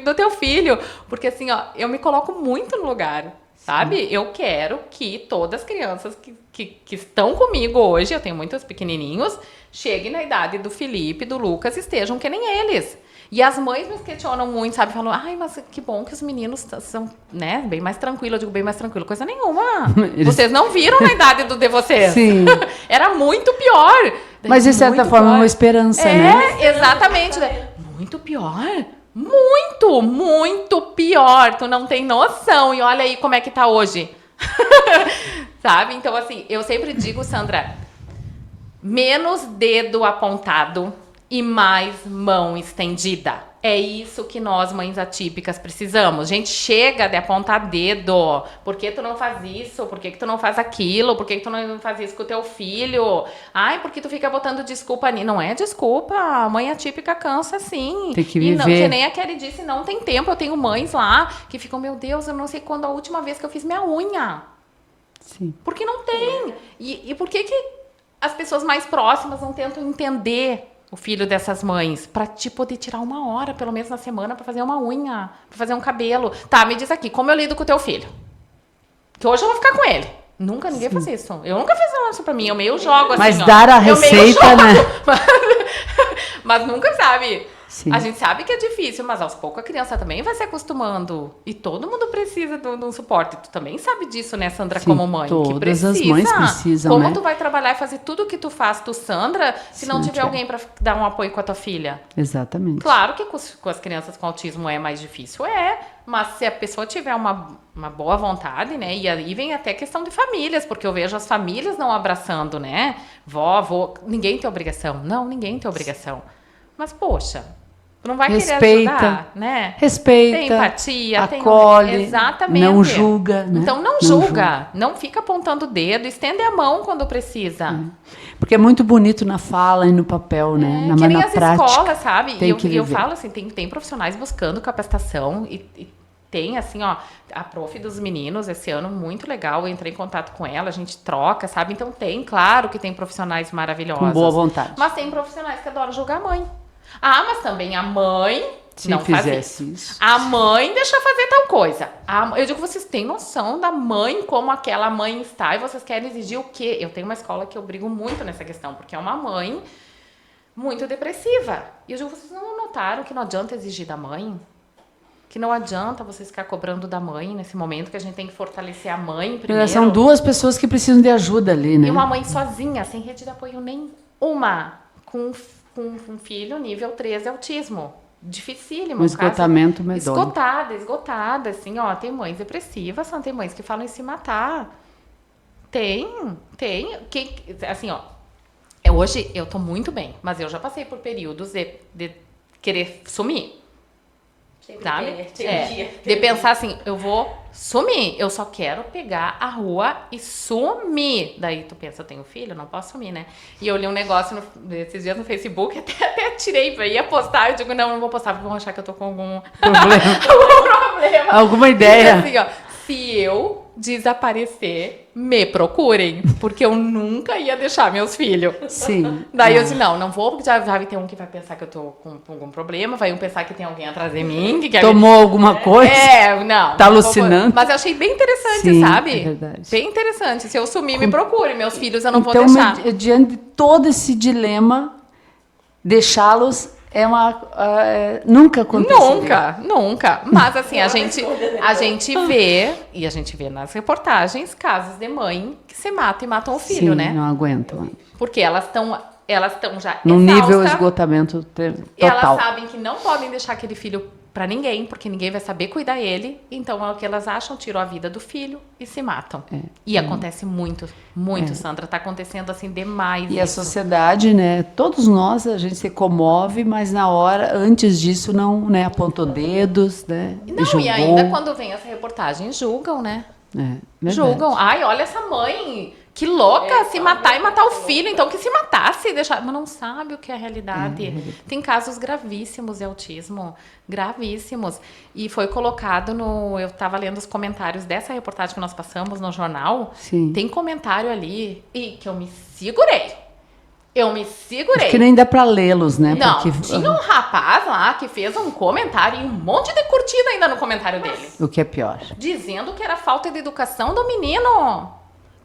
do teu filho. Porque, assim, ó, eu me coloco muito no lugar. Sabe? Eu quero que todas as crianças que estão comigo hoje, eu tenho muitos pequenininhos, cheguem na idade do Felipe, do Lucas, estejam que nem eles. E as mães me questionam muito, sabe? Falam, ai, mas que bom que os meninos são, né, bem mais tranquilos. Eu digo, bem mais tranquilo. Coisa nenhuma. Vocês não viram na idade de vocês. Sim. Era muito pior. Mas, de certa forma, uma esperança, né? Exatamente. Muito pior. Muito, muito pior. Tu não tem noção. E olha aí como é que tá hoje. Sabe? Então, assim, eu sempre digo, Sandra, menos dedo apontado e mais mão estendida. É isso que nós, mães atípicas, precisamos. Gente, chega de apontar dedo. Por que tu não faz isso? Por que tu não faz aquilo? Por que tu não faz isso com o teu filho? Ai, porque tu fica botando desculpa ali. Não é desculpa. A mãe atípica cansa, sim. Tem que viver. E não, que nem a Kelly disse, não tem tempo. Eu tenho mães lá que ficam, meu Deus, eu não sei quando a última vez que eu fiz minha unha. Sim. Porque não tem. E por que as pessoas mais próximas não tentam entender o filho dessas mães, pra te poder tirar 1 hora, pelo menos na semana, pra fazer uma unha, pra fazer um cabelo? Tá, me diz aqui, como eu lido com o teu filho? Que hoje eu vou ficar com ele. Nunca ninguém faz isso. Eu nunca fiz isso pra mim, eu meio jogo assim, mas ó. dar a receita, né? Mas nunca, sabe? Sim. A gente sabe que é difícil, mas aos poucos a criança também vai se acostumando. E todo mundo precisa de um suporte. Tu também sabe disso, né, Sandra, Sim, como mãe? todas que precisa. as mães precisam, Como né? tu vai trabalhar e fazer tudo o que tu faz, tu, Sandra, se não Sim, tiver alguém para dar um apoio com a tua filha? Exatamente. Claro que com as crianças com autismo é mais difícil, mas se a pessoa tiver uma boa vontade, né, e aí vem até questão de famílias, porque eu vejo as famílias não abraçando, né, vó, avô, ninguém tem obrigação, não, ninguém tem obrigação, mas poxa, tu não vai Respeita, querer ajudar, né? Respeita, tem empatia, acolhe, exatamente. não julga, né? Então não julga, não fica apontando o dedo, estende a mão quando precisa. Porque é muito bonito na fala e no papel, né? Que nem na as prática, escolas, sabe? tem que E eu viver. falo assim, tem profissionais buscando capacitação e tem, assim, ó, a prof dos meninos, esse ano, muito legal, eu entrei em contato com ela, a gente troca, sabe? Então claro que tem profissionais maravilhosos. Com boa vontade. Mas tem profissionais que adoram julgar a mãe. Ah, mas também a mãe Se não faz fizesse isso. A mãe deixa fazer tal coisa. Eu digo, vocês têm noção da mãe, como aquela mãe está, e vocês querem exigir o quê? Eu tenho uma escola que eu brigo muito nessa questão, porque é uma mãe muito depressiva. E eu digo, vocês não notaram que não adianta exigir da mãe? Que não adianta vocês ficar cobrando da mãe nesse momento, que a gente tem que fortalecer a mãe primeiro. São duas pessoas que precisam de ajuda ali, né? E uma mãe sozinha, sem rede de apoio nenhuma, com um filho nível 3 de autismo. Dificílimo. Um esgotamento medonho. Esgotada, assim, ó. Tem mães depressivas, tem mães que falam em se matar. Tem. Assim, ó. Hoje eu tô muito bem, mas eu já passei por períodos de querer sumir. Sabe? De pensar assim, eu vou sumir, eu só quero pegar a rua e sumir. Daí tu pensa, eu tenho filho, não posso sumir, né? E eu li um negócio esses dias no Facebook, até tirei, ia postar, eu digo, não vou postar, porque vão achar que eu tô com algum problema. Alguma ideia. Assim, ó, se eu desaparecer, me procurem, porque eu nunca ia deixar meus filhos. Sim. Daí eu disse, não vou, porque já vai ter um que vai pensar que eu tô com algum problema, vai um pensar que tem alguém atrás de mim. Que quer Tomou alguma coisa? Não. Tá alucinando. Mas eu achei bem interessante, Sim, sabe? É verdade. Bem interessante. Se eu sumir, me procure. Meus filhos eu não vou então, deixar. diante de todo esse dilema, deixá-los nunca aconteceria. Nunca. Mas assim, a gente vê nas reportagens casos de mãe que se matam e matam o filho, Sim, né? não aguentam. Porque elas estão já Num nível exaustas. esgotamento total. Elas sabem que não podem deixar aquele filho pra ninguém, porque ninguém vai saber cuidar ele. Então é o que elas acham, tiram a vida do filho e se matam. E acontece muito, Sandra. Tá acontecendo assim demais. E a sociedade, né? Todos nós, a gente se comove, mas na hora, antes disso, não, né? Apontou dedos, né? Não, e ainda quando vem essa reportagem, julgam, né? Julgam. Ai, olha essa mãe, que louca, se matar e matar o filho. Então que se matasse, deixar. Mas não sabe o que é a realidade. Tem casos gravíssimos de autismo, gravíssimos. E foi colocado eu tava lendo os comentários dessa reportagem que nós passamos no jornal. Sim. Tem comentário ali e que eu me segurei. Acho que nem dá pra lê-los, né? Não, Porque, tinha um rapaz lá que fez um comentário e um monte de curtida ainda no comentário dele. o que é pior. Dizendo que era falta de educação do menino.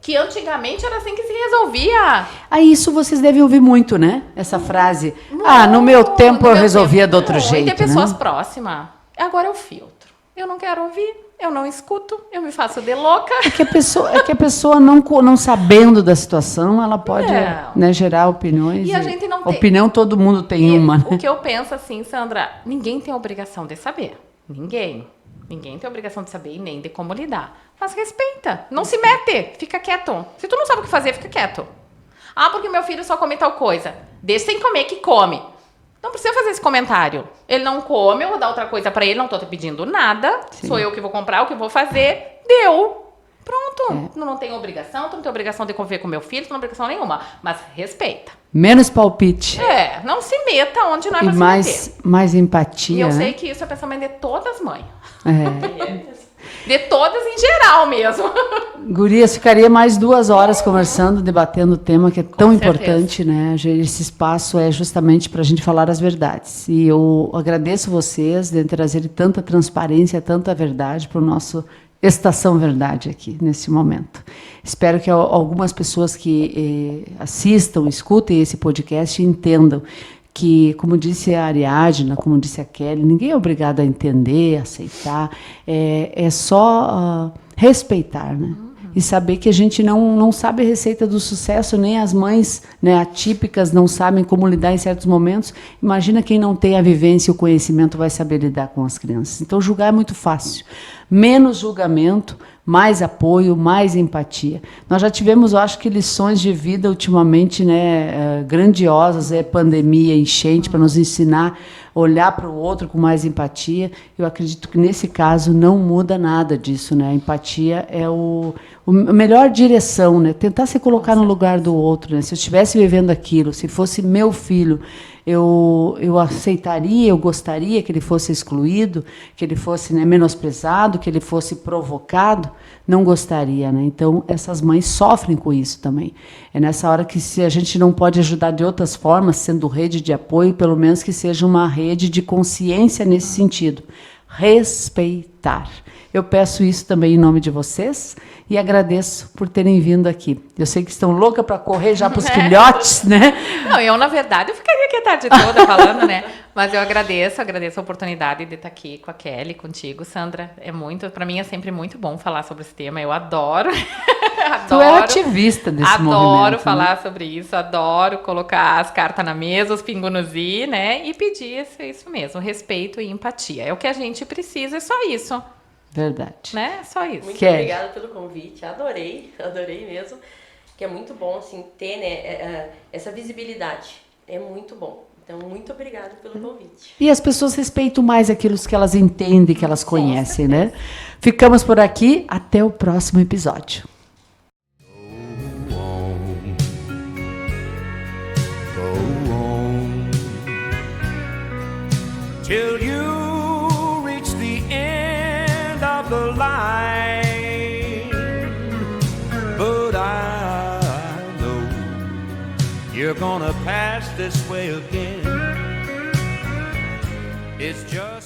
Que antigamente era assim que se resolvia. Isso vocês devem ouvir muito, né? Essa frase. No meu tempo eu resolvia de outro jeito, E tem pessoas né? próximas. Agora eu filtro. Eu não quero ouvir, eu não escuto, eu me faço de louca. É que a pessoa não sabendo da situação, ela pode né, gerar opiniões. E a gente não tem. Opinião todo mundo tem uma, né? O que eu penso assim, Sandra, ninguém tem obrigação de saber. Ninguém tem obrigação de saber e nem de como lidar. Mas respeita. Não se mete. Fica quieto. Se tu não sabe o que fazer, fica quieto. Porque meu filho só come tal coisa. Deixa sem comer que come. Não precisa fazer esse comentário. Ele não come, eu vou dar outra coisa pra ele, não tô te pedindo nada. Sim. Sou eu que vou comprar, o que vou fazer. Deu. Pronto. Tu não tem obrigação, tu não tem obrigação de conviver com meu filho, tu não tem obrigação nenhuma. Mas respeita. Menos palpite. Não se meta onde não é E pra se meter. mais empatia, E eu né? sei que isso é pensamento de todas as mães. É. De todas em geral mesmo. Gurias, ficaria mais 2 horas conversando, debatendo o tema que é tão certeza. importante, né? Esse espaço é justamente para a gente falar as verdades. E eu agradeço vocês de trazerem tanta transparência, tanta verdade para o nosso Estação Verdade aqui, nesse momento. Espero que algumas pessoas que assistam, escutem esse podcast entendam que, como disse a Ariadna, como disse a Kelly, ninguém é obrigado a entender, a aceitar, é só respeitar, né? E saber que a gente não sabe a receita do sucesso, nem as mães, né, atípicas não sabem como lidar em certos momentos. Imagina quem não tem a vivência e o conhecimento vai saber lidar com as crianças. Então, julgar é muito fácil. Menos julgamento, mais apoio, mais empatia. Nós já tivemos, eu acho que, lições de vida ultimamente, né, grandiosas, pandemia, enchente, para nos ensinar a olhar para o outro com mais empatia. Eu acredito que, nesse caso, não muda nada disso, né? A empatia é a melhor direção, né? Tentar se colocar no lugar do outro, né? Se eu estivesse vivendo aquilo, se fosse meu filho, eu aceitaria, eu gostaria que ele fosse excluído, que ele fosse, né, menosprezado, que ele fosse provocado, não gostaria, né? Então, essas mães sofrem com isso também. É nessa hora que, se a gente não pode ajudar de outras formas, sendo rede de apoio, pelo menos que seja uma rede de consciência nesse sentido. Respeitar. Eu peço isso também em nome de vocês e agradeço por terem vindo aqui. Eu sei que estão loucas para correr já para os filhotes, né? Não, eu, na verdade, eu ficaria aqui a tarde toda falando, né? Mas eu agradeço a oportunidade de estar aqui com a Kelly, contigo, Sandra. Para mim é sempre muito bom falar sobre esse tema. Eu adoro. Tu é ativista desse movimento. Adoro falar, né, sobre isso, adoro colocar as cartas na mesa, os pingos nos i, né? E pedir isso mesmo, respeito e empatia. É o que a gente precisa, é só isso. Verdade. Né? Só isso. Muito obrigada pelo convite, adorei mesmo. Que é muito bom, assim, ter, né, essa visibilidade. É muito bom. Então, muito obrigada pelo convite. E as pessoas respeitam mais aquilo que elas entendem, que elas conhecem, né? Ficamos por aqui, até o próximo episódio. Till you reach the end of the line, but I know you're gonna pass this way again. It's just